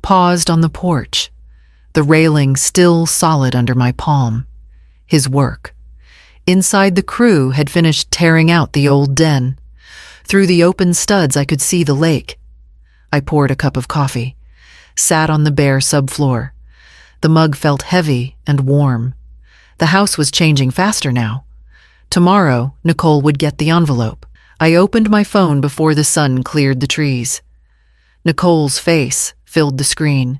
Paused on the porch. The railing still solid under my palm. His work. Inside, the crew had finished tearing out the old den. Through the open studs, I could see the lake. I poured a cup of coffee. Sat on the bare subfloor. The mug felt heavy and warm. The house was changing faster now. Tomorrow, Nicole would get the envelope. I opened my phone before the sun cleared the trees. Nicole's face filled the screen.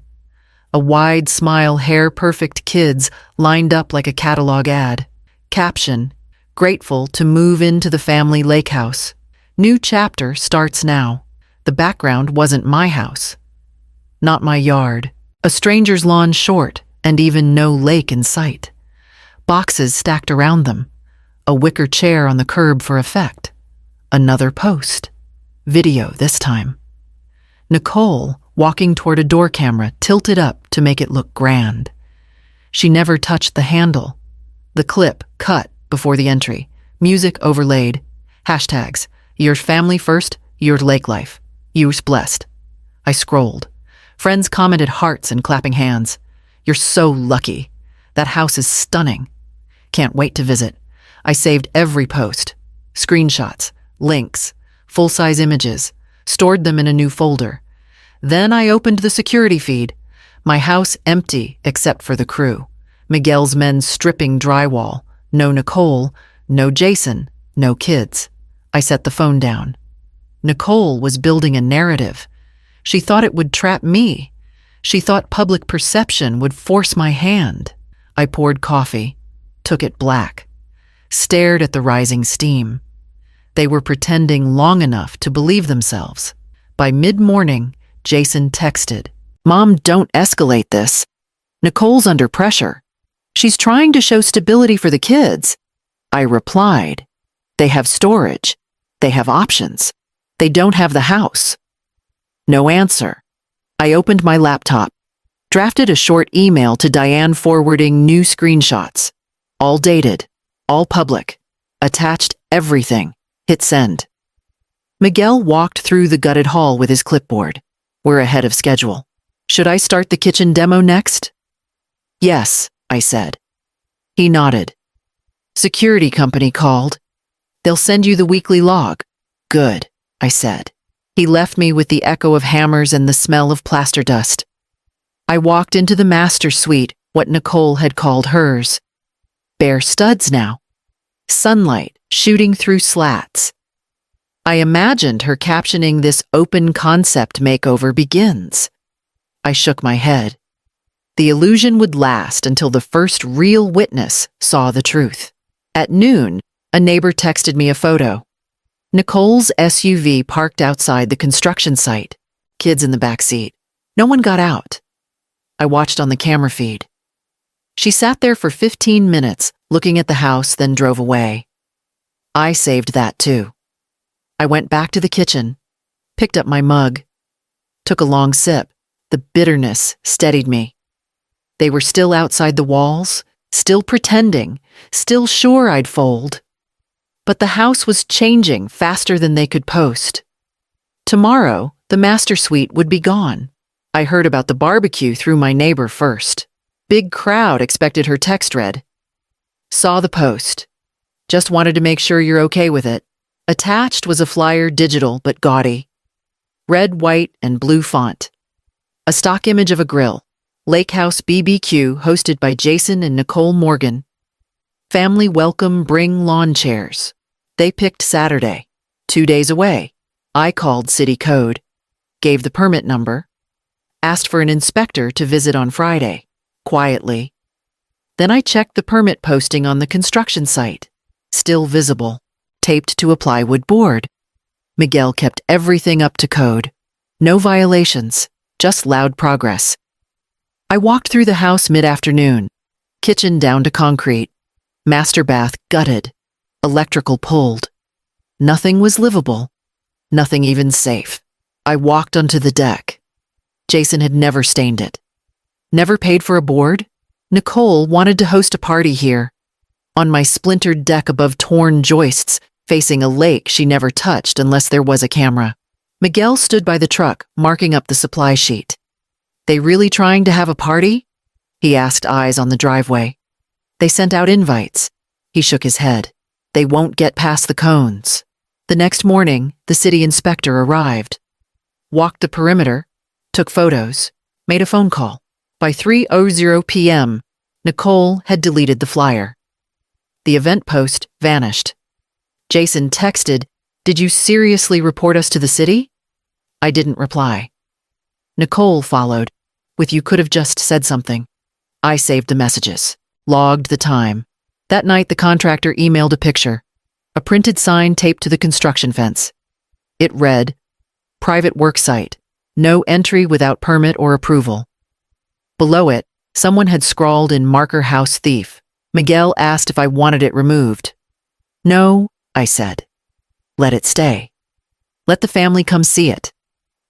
A wide smile, hair-perfect kids lined up like a catalog ad. Caption, grateful to move into the family Lakehouse. New chapter starts now. The background wasn't my house. Not my yard. A stranger's lawn short, and even no lake in sight. Boxes stacked around them. A wicker chair on the curb for effect. Another post. Video this time. Nicole walking toward a door camera tilted up to make it look grand. She never touched the handle. The clip cut before the entry. Music overlaid. Hashtags. Your family first, your lake life. Yours blessed. I scrolled. Friends commented hearts and clapping hands. You're so lucky. That house is stunning. Can't wait to visit. I saved every post. Screenshots, links, full-size images. Stored them in a new folder. Then I opened the security feed. My house empty except for the crew. Miguel's men stripping drywall. No Nicole, no Jason, no kids. I set the phone down. Nicole was building a narrative. She thought it would trap me. She thought public perception would force my hand. I poured coffee, took it black, stared at the rising steam. They were pretending long enough to believe themselves. By mid-morning, Jason texted, "Mom, don't escalate this. Nicole's under pressure. She's trying to show stability for the kids." I replied, "They have storage. They have options. They don't have the house." No answer. I opened my laptop, drafted a short email to Diane forwarding new screenshots. All dated, all public, attached everything, hit send. Miguel walked through the gutted hall with his clipboard. "We're ahead of schedule. Should I start the kitchen demo next?" "Yes," I said. He nodded. "Security company called. They'll send you the weekly log." "Good," I said. He left me with the echo of hammers and the smell of plaster dust. I walked into the master suite, what Nicole had called hers. Bare studs now. Sunlight shooting through slats. I imagined her captioning this open concept makeover begins. I shook my head. The illusion would last until the first real witness saw the truth. At noon, a neighbor texted me a photo. Nicole's SUV parked outside the construction site. Kids in the back seat. No one got out. I watched on the camera feed. She sat there for 15 minutes, looking at the house, then drove away. I saved that too. I went back to the kitchen, picked up my mug, took a long sip. The bitterness steadied me. They were still outside the walls, still pretending, still sure I'd fold. But the house was changing faster than they could post. Tomorrow, the master suite would be gone. I heard about the barbecue through my neighbor first. Big crowd expected her text read. Saw the post. Just wanted to make sure you're okay with it. Attached was a flyer, digital but gaudy. Red, white, and blue font. A stock image of a grill. Lakehouse BBQ hosted by Jason and Nicole Morgan. Family welcome, bring lawn chairs. They picked Saturday, 2 days away. I called city code, gave the permit number, asked for an inspector to visit on Friday, quietly. Then I checked the permit posting on the construction site. Still visible, taped to a plywood board. Miguel kept everything up to code. No violations, just loud progress. I walked through the house mid-afternoon. Kitchen down to concrete. Master bath gutted. Electrical pulled. Nothing was livable. Nothing even safe. I walked onto the deck. Jason had never stained it. Never paid for a board? Nicole wanted to host a party here. On my splintered deck above torn joists, facing a lake she never touched unless there was a camera. Miguel stood by the truck, marking up the supply sheet. "They really trying to have a party?" He asked, eyes on the driveway. "They sent out invites." He shook his head. "They won't get past the cones." The next morning, the city inspector arrived. Walked the perimeter, took photos, made a phone call. By 3:00 p.m., Nicole had deleted the flyer. The event post vanished. Jason texted, "Did you seriously report us to the city?" I didn't reply. Nicole followed, with "You could have just said something." I saved the messages, logged the time. That night, the contractor emailed a picture, a printed sign taped to the construction fence. It read, "Private work site, no entry without permit or approval." Below it, someone had scrawled in marker "House Thief." Miguel asked if I wanted it removed. "No," I said. "Let it stay. Let the family come see it.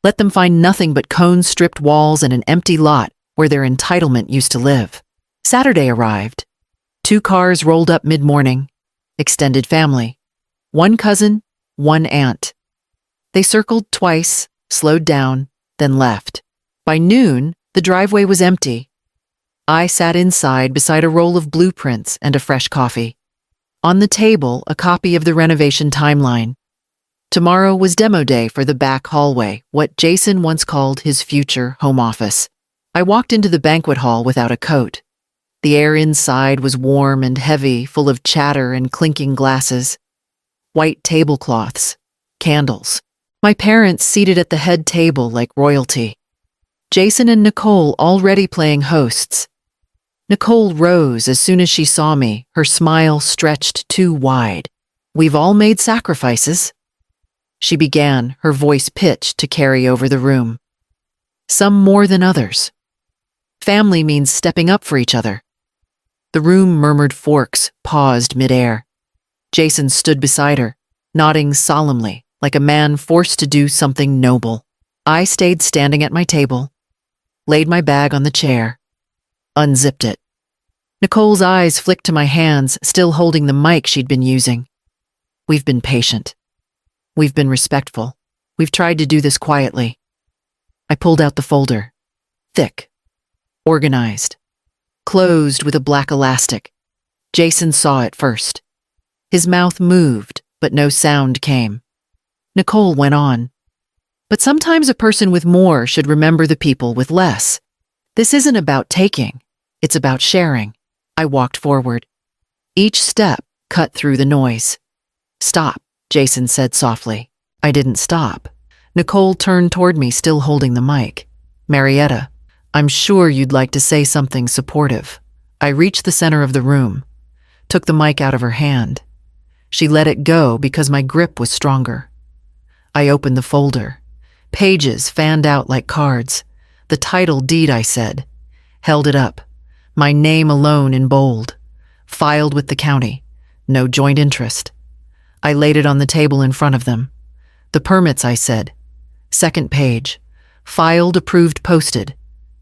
Let them find nothing but cone-stripped walls and an empty lot where their entitlement used to live." Saturday arrived. 2 cars rolled up mid-morning. Extended family. 1 cousin, 1 aunt. They circled twice, slowed down, then left. By noon, the driveway was empty. I sat inside beside a roll of blueprints and a fresh coffee. On the table, a copy of the renovation timeline. Tomorrow was demo day for the back hallway, what Jason once called his future home office. I walked into the banquet hall without a coat. The air inside was warm and heavy, full of chatter and clinking glasses. White tablecloths, candles. My parents seated at the head table like royalty. Jason and Nicole already playing hosts. Nicole rose as soon as she saw me, her smile stretched too wide. "We've all made sacrifices." She began, her voice pitched to carry over the room. some more than others. Family means stepping up for each other. The room murmured forks, paused midair. Jason stood beside her, nodding solemnly, like a man forced to do something noble. I stayed standing at my table, laid my bag on the chair, unzipped it. Nicole's eyes flicked to my hands, still holding the mic she'd been using. We've been patient. We've been respectful. We've tried to do this quietly. I pulled out the folder. Thick. Organized. Closed with a black elastic. Jason saw it first. His mouth moved, but no sound came. Nicole went on. But sometimes a person with more should remember the people with less. This isn't about taking. It's about sharing. I walked forward. Each step cut through the noise. Stop, Jason said softly. I didn't stop. Nicole turned toward me, still holding the mic. Marietta, I'm sure you'd like to say something supportive. I reached the center of the room, took the mic out of her hand. She let it go because my grip was stronger. I opened the folder. Pages fanned out like cards. The title deed, I said. Held it up. My name alone in bold. Filed with the county. No joint interest. I laid it on the table in front of them. The permits, I said. Second page. Filed, approved, posted.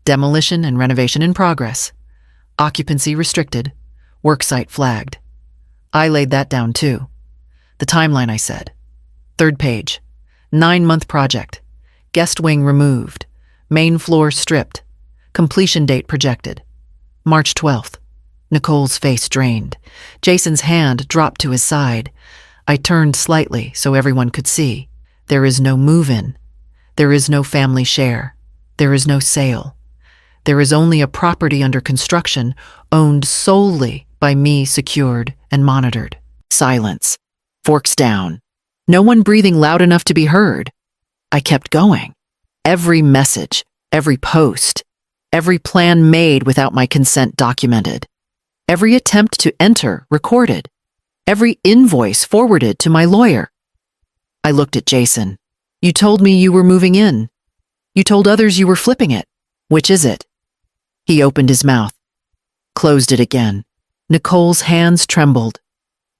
Demolition and renovation in progress. Occupancy restricted. Worksite flagged. I laid that down too. The timeline, I said. Third page. 9-month project. Guest wing removed. Main floor stripped. Completion date projected. March 12th. Nicole's face drained. Jason's hand dropped to his side. I turned slightly so everyone could see. There is no move-in. There is no family share. There is no sale. There is only a property under construction, owned solely by me, secured and monitored. Silence. Forks down. No one breathing loud enough to be heard. I kept going. Every message, every post, every plan made without my consent documented. Every attempt to enter recorded. Every invoice forwarded to my lawyer. I looked at Jason. You told me you were moving in. You told others you were flipping it. Which is it? He opened his mouth, closed it again. Nicole's hands trembled,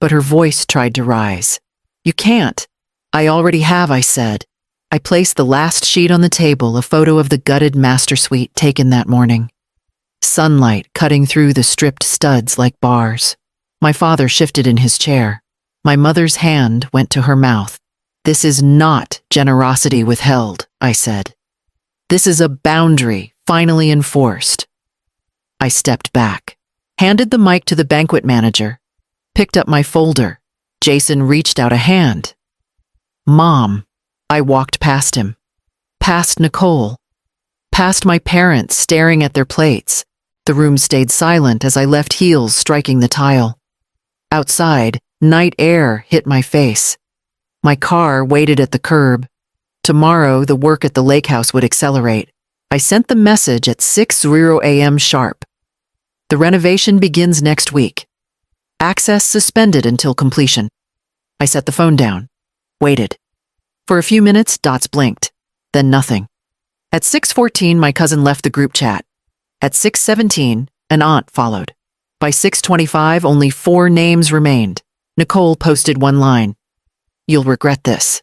but her voice tried to rise. You can't. I already have, I said. I placed the last sheet on the table, a photo of the gutted master suite taken that morning. Sunlight cutting through the stripped studs like bars. My father shifted in his chair. My mother's hand went to her mouth. This is not generosity withheld, I said. This is a boundary finally enforced. I stepped back, handed the mic to the banquet manager, picked up my folder. Jason reached out a hand. Mom. I walked past him, past Nicole, past my parents staring at their plates. The room stayed silent as I left heels striking the tile. Outside, night air hit my face. My car waited at the curb. Tomorrow, the work at the Lakehouse would accelerate. I sent the message at 6:00 a.m. sharp. The renovation begins next week. Access suspended until completion. I set the phone down, waited. For a few minutes, dots blinked, then nothing. At 6:14, my cousin left the group chat. At 6:17, an aunt followed. By 6:25, only 4 names remained. Nicole posted one line. You'll regret this.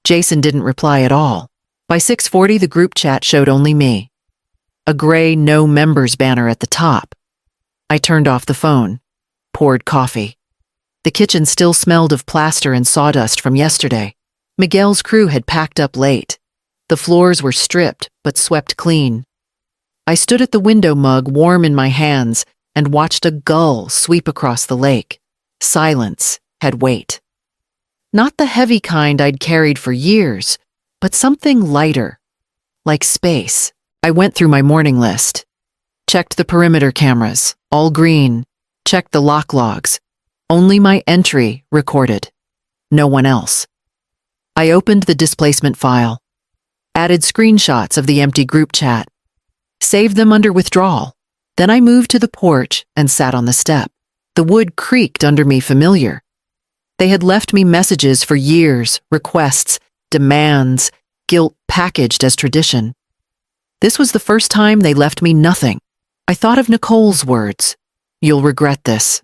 Jason didn't reply at all. By 6:40, the group chat showed only me. A gray no members banner at the top. I turned off the phone, poured coffee. The kitchen still smelled of plaster and sawdust from yesterday. Miguel's crew had packed up late. The floors were stripped, but swept clean. I stood at the window mug, warm in my hands, and watched a gull sweep across the lake. Silence had weight. Not the heavy kind I'd carried for years, but something lighter, like space. I went through my morning list. Checked the perimeter cameras, all green. Checked the lock logs. Only my entry recorded. No one else. I opened the displacement file. Added screenshots of the empty group chat. Saved them under withdrawal. Then I moved to the porch and sat on the step. The wood creaked under me, familiar. They had left me messages for years, requests, demands, guilt packaged as tradition. This was the first time they left me nothing. I thought of Nicole's words. You'll regret this.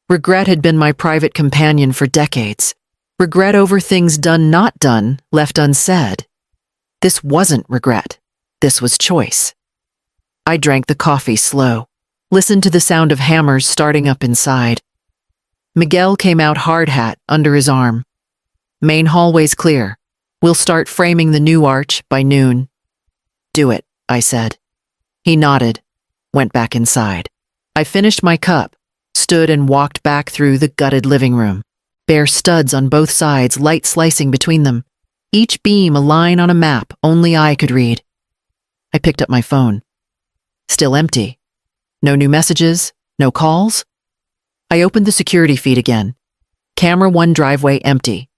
Regret had been my private companion for decades. Regret over things done, not done, left unsaid. This wasn't regret. This was choice. I drank the coffee slow, listened to the sound of hammers starting up inside. Miguel came out hard hat under his arm. Main hallway's clear. We'll start framing the new arch by noon. Do it, I said. He nodded, went back inside. I finished my cup, stood and walked back through the gutted living room. Bare studs on both sides, light slicing between them. Each beam a line on a map only I could read. I picked up my phone. Still empty. No new messages, no calls. I opened the security feed again. Camera 1 driveway empty.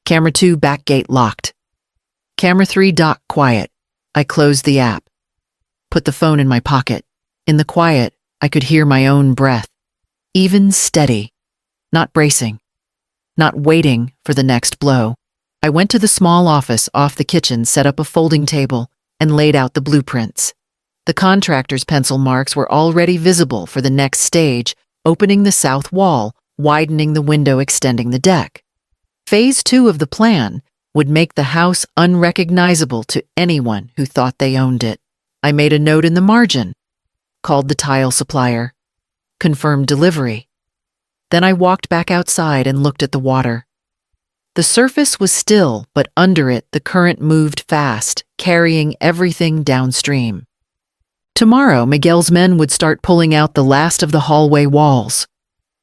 Camera 2 back gate locked. Camera 3 dock quiet. I closed the app. Put the phone in my pocket. In the quiet, I could hear my own breath. Even steady. Not bracing. Not waiting for the next blow. I went to the small office off the kitchen, set up a folding table, and laid out the blueprints. The contractor's pencil marks were already visible for the next stage, opening the south wall, widening the window, extending the deck. Phase 2 of the plan would make the house unrecognizable to anyone who thought they owned it. I made a note in the margin, called the tile supplier, confirmed delivery. Then I walked back outside and looked at the water. The surface was still, but under it the current moved fast, carrying everything downstream. Tomorrow, Miguel's men would start pulling out the last of the hallway walls.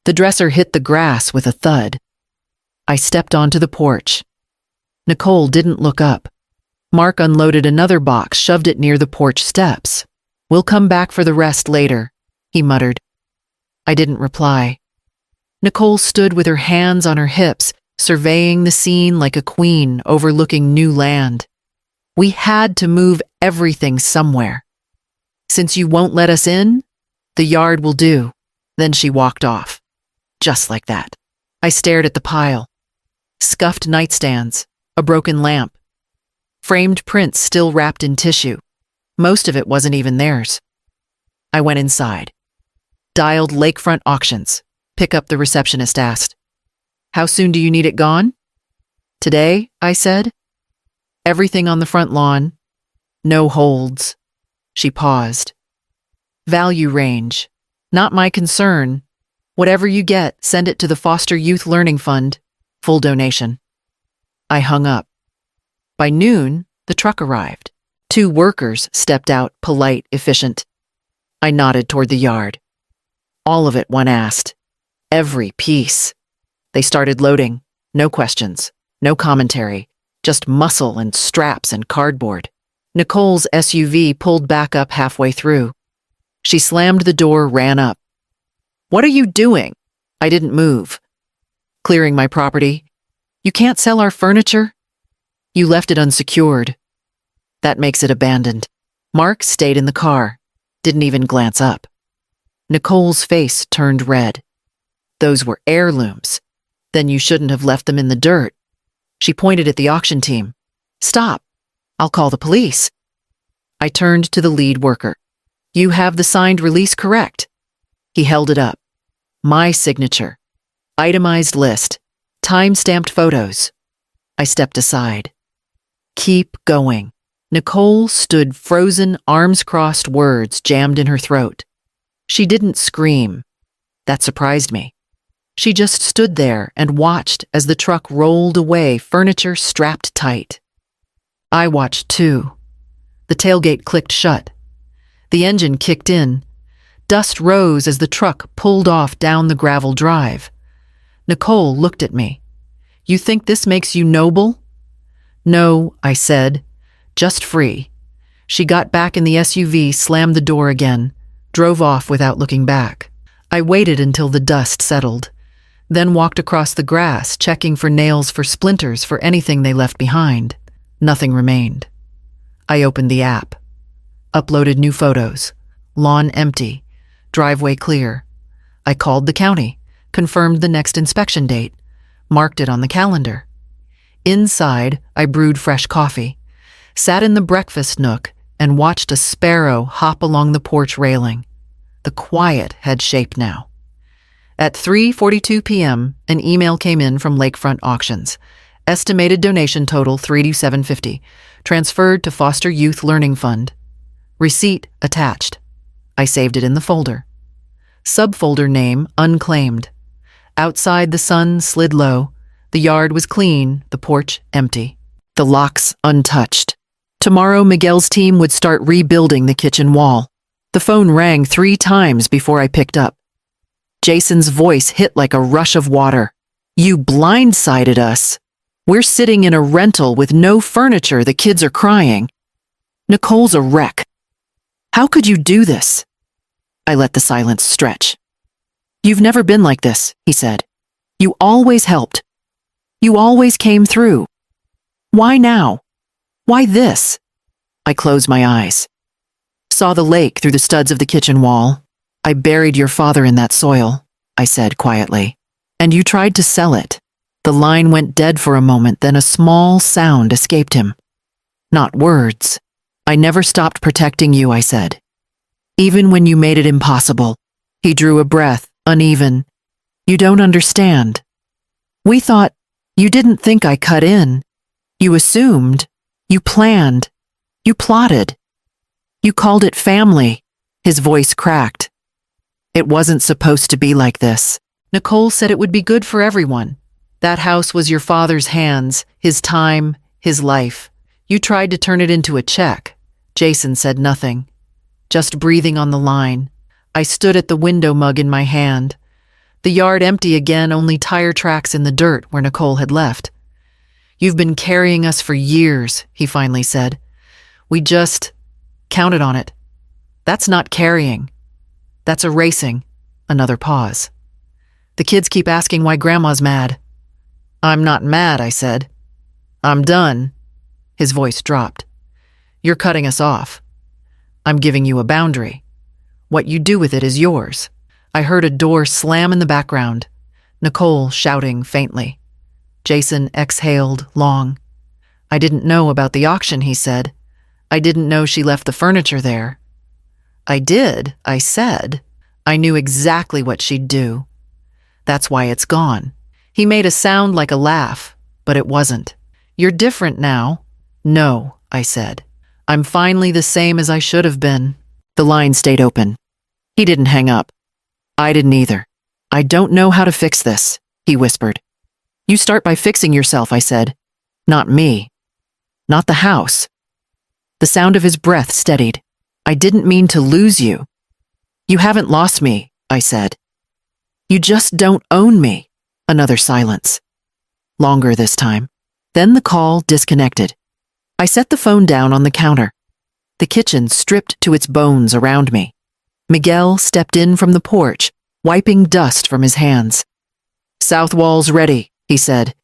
The dresser hit the grass with a thud. I stepped onto the porch. Nicole didn't look up. Mark unloaded another box, shoved it near the porch steps. We'll come back for the rest later, he muttered. I didn't reply. Nicole stood with her hands on her hips, surveying the scene like a queen overlooking new land. We had to move everything somewhere. Since you won't let us in, the yard will do. Then she walked off. Just like that. I stared at the pile. Scuffed nightstands, a broken lamp. Framed prints still wrapped in tissue. Most of it wasn't even theirs. I went inside. Dialed Lakefront Auctions. Pick up, the receptionist asked. How soon do you need it gone? Today, I said. Everything on the front lawn. No holds. She paused. Value range. Not my concern. Whatever you get, send it to the Foster Youth Learning Fund. Full donation. I hung up. By noon, the truck arrived. 2 workers stepped out, polite, efficient. I nodded toward the yard. All of it, one asked. Every piece. They started loading. No questions. No commentary. Just muscle and straps and cardboard. Nicole's SUV pulled back up halfway through. She slammed the door, ran up. What are you doing? I didn't move. Clearing my property. You can't sell our furniture? You left it unsecured. That makes it abandoned. Mark stayed in the car. Didn't even glance up. Nicole's face turned red. Those were heirlooms. Then you shouldn't have left them in the dirt. She pointed at the auction team. Stop. I'll call the police. I turned to the lead worker. You have the signed release correct. He held it up. My signature. Itemized list. Time-stamped photos. I stepped aside. Keep going. Nicole stood frozen, arms crossed, words jammed in her throat. She didn't scream. That surprised me. She just stood there and watched as the truck rolled away, furniture strapped tight. I watched too. The tailgate clicked shut. The engine kicked in. Dust rose as the truck pulled off down the gravel drive. Nicole looked at me. You think this makes you noble? No, I said. Just free. She got back in the SUV, slammed the door again, drove off without looking back. I waited until the dust settled, then walked across the grass, checking for nails, for splinters, for anything they left behind. Nothing remained. I opened the app. Uploaded new photos. Lawn empty. Driveway clear. I called the county, confirmed the next inspection date, marked it on the calendar. Inside, I brewed fresh coffee, sat in the breakfast nook, and watched a sparrow hop along the porch railing. The quiet had shape now. At 3:42 p.m., an email came in from Lakefront Auctions. Estimated donation total $3,750. Transferred to Foster Youth Learning Fund. Receipt attached. I saved it in the folder. Subfolder name unclaimed. Outside, the sun slid low. The yard was clean, the porch empty. The locks untouched. Tomorrow, Miguel's team would start rebuilding the kitchen wall. The phone rang 3 times before I picked up. Jason's voice hit like a rush of water. "You blindsided us. We're sitting in a rental with no furniture. The kids are crying. Nicole's a wreck. How could you do this?" I let the silence stretch. "You've never been like this," he said. "You always helped. You always came through. Why now? Why this?" I closed my eyes. "Saw the lake through the studs of the kitchen wall. I buried your father in that soil," I said quietly. "And you tried to sell it." The line went dead for a moment, then a small sound escaped him. "Not words. I never stopped protecting you," I said. "Even when you made it impossible." He drew a breath, uneven. "You don't understand. We thought, you didn't think I cut in. You assumed. You planned. You plotted. You called it family." His voice cracked. "It wasn't supposed to be like this. Nicole said it would be good for everyone. That house was your father's hands, his time, his life. You tried to turn it into a check." Jason said nothing, just breathing on the line. I stood at the window mug in my hand. The yard empty again, only tire tracks in the dirt where Nicole had left. "You've been carrying us for years," he finally said. "We just counted on it. That's not carrying. That's erasing." Another pause. "The kids keep asking why Grandma's mad." "I'm not mad," I said. "I'm done." His voice dropped. "You're cutting us off. I'm giving you a boundary. What you do with it is yours." I heard a door slam in the background. Nicole shouting faintly. Jason exhaled long. "I didn't know about the auction," he said. "I didn't know she left the furniture there." "I did," I said. "I knew exactly what she'd do. That's why it's gone." He made a sound like a laugh, but it wasn't. "You're different now." "No," I said. "I'm finally the same as I should have been." The line stayed open. He didn't hang up. I didn't either. "I don't know how to fix this," he whispered. "You start by fixing yourself," I said. "Not me. Not the house." The sound of his breath steadied. "I didn't mean to lose you." "You haven't lost me," I said. "You just don't own me." Another silence. Longer this time. Then the call disconnected. I set the phone down on the counter. The kitchen stripped to its bones around me. Miguel stepped in from the porch, wiping dust from his hands. "South wall's ready," he said.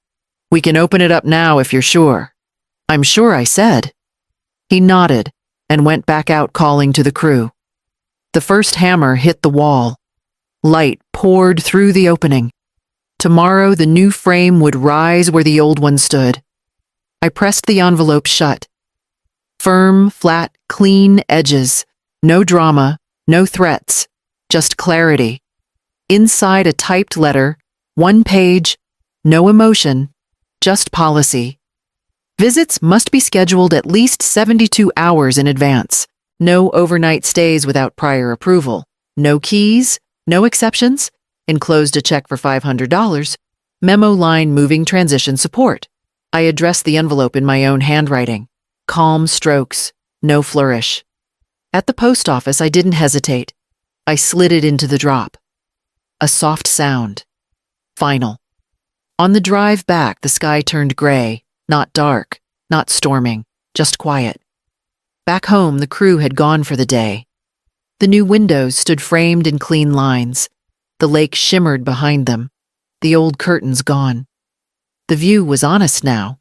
"We can open it up now if you're sure." "I'm sure," I said. He nodded and went back out calling to the crew. The first hammer hit the wall. Light poured through the opening. Tomorrow the new frame would rise where the old one stood. I pressed the envelope shut. Firm, flat, clean edges. No drama, no threats, just clarity. Inside a typed letter, 1 page, no emotion, just policy. Visits must be scheduled at least 72 hours in advance. No overnight stays without prior approval. No keys, no exceptions. Enclosed a check for $500. Memo line moving transition support. I addressed the envelope in my own handwriting. Calm strokes, no flourish. At the post office, I didn't hesitate. I slid it into the drop. A soft sound. Final. On the drive back, the sky turned gray, not dark, not storming, just quiet. Back home, the crew had gone for the day. The new windows stood framed in clean lines. The lake shimmered behind them, the old curtains gone. The view was honest now.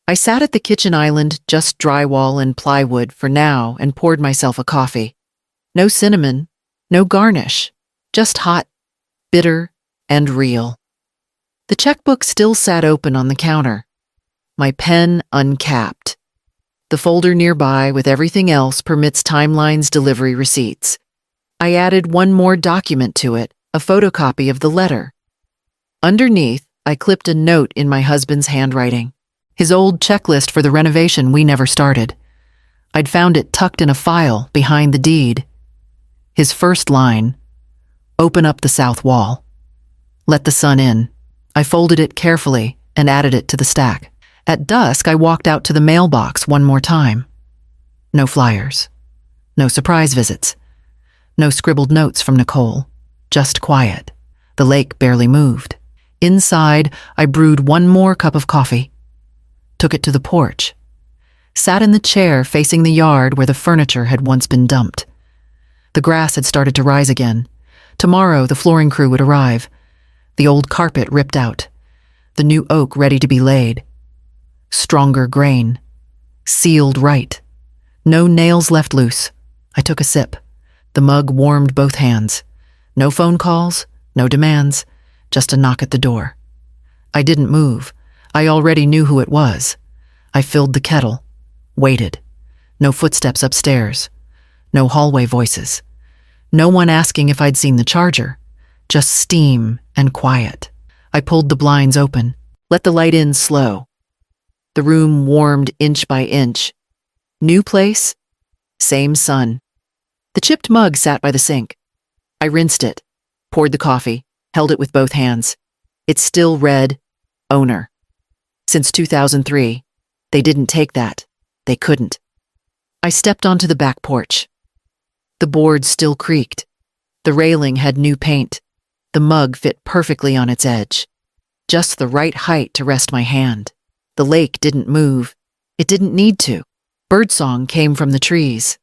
I sat at the kitchen island, just drywall and plywood for now, and poured myself a coffee. No cinnamon, no garnish, just hot, bitter, and real. The checkbook still sat open on the counter. My pen uncapped. The folder nearby with everything else permits timelines, delivery receipts. I added one more document to it, a photocopy of the letter. Underneath, I clipped a note in my husband's handwriting. His old checklist for the renovation we never started. I'd found it tucked in a file behind the deed. His first line, "Open up the south wall. Let the sun in." I folded it carefully and added it to the stack. At dusk, I walked out to the mailbox one more time. No flyers. No surprise visits. No scribbled notes from Nicole. Just quiet. The lake barely moved. Inside, I brewed one more cup of coffee. Took it to the porch. Sat in the chair facing the yard where the furniture had once been dumped. The grass had started to rise again. Tomorrow, the flooring crew would arrive. The old carpet ripped out. The new oak ready to be laid. Stronger grain. Sealed right. No nails left loose. I took a sip. The mug warmed both hands. No phone calls, no demands, just a knock at the door. I didn't move. I already knew who it was. I filled the kettle. Waited. No footsteps upstairs. No hallway voices. No one asking if I'd seen the charger. Just steam and quiet. I pulled the blinds open. Let the light in slow. The room warmed inch by inch. New place, same sun. The chipped mug sat by the sink. I rinsed it, poured the coffee, held it with both hands. It still read, "Owner." Since 2003, they didn't take that. They couldn't. I stepped onto the back porch. The board still creaked. The railing had new paint. The mug fit perfectly on its edge. Just the right height to rest my hand. The lake didn't move. It didn't need to. Birdsong came from the trees.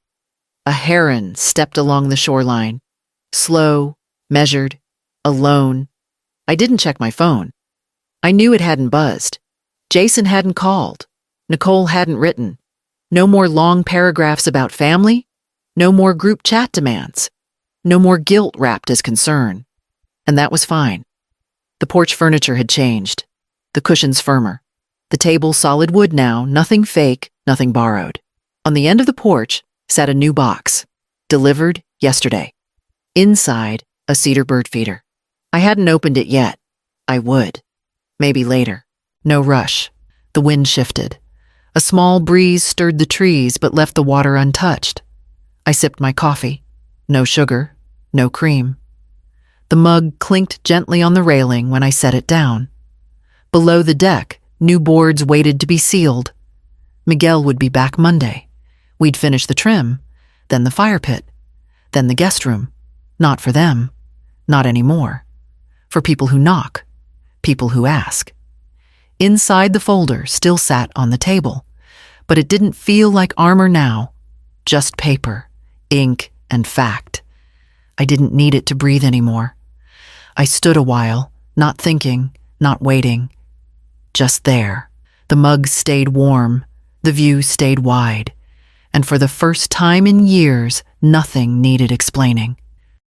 A heron stepped along the shoreline. Slow, measured, alone. I didn't check my phone. I knew it hadn't buzzed. Jason hadn't called. Nicole hadn't written. No more long paragraphs about family. No more group chat demands. No more guilt wrapped as concern. And that was fine. The porch furniture had changed. The cushions firmer. The table solid wood now, nothing fake, nothing borrowed. On the end of the porch sat a new box. Delivered yesterday. Inside, a cedar bird feeder. I hadn't opened it yet. I would. Maybe later. No rush. The wind shifted. A small breeze stirred the trees but left the water untouched. I sipped my coffee. No sugar, no cream. The mug clinked gently on the railing when I set it down. Below the deck, new boards waited to be sealed. Miguel would be back Monday. We'd finish the trim, then the fire pit, then the guest room. Not for them. Not anymore. For people who knock. People who ask. Inside the folder still sat on the table, but it didn't feel like armor now. Just paper, ink, and fact. I didn't need it to breathe anymore. I stood a while, not thinking, not waiting. Just there. The mug stayed warm. The view stayed wide. And for the first time in years, nothing needed explaining.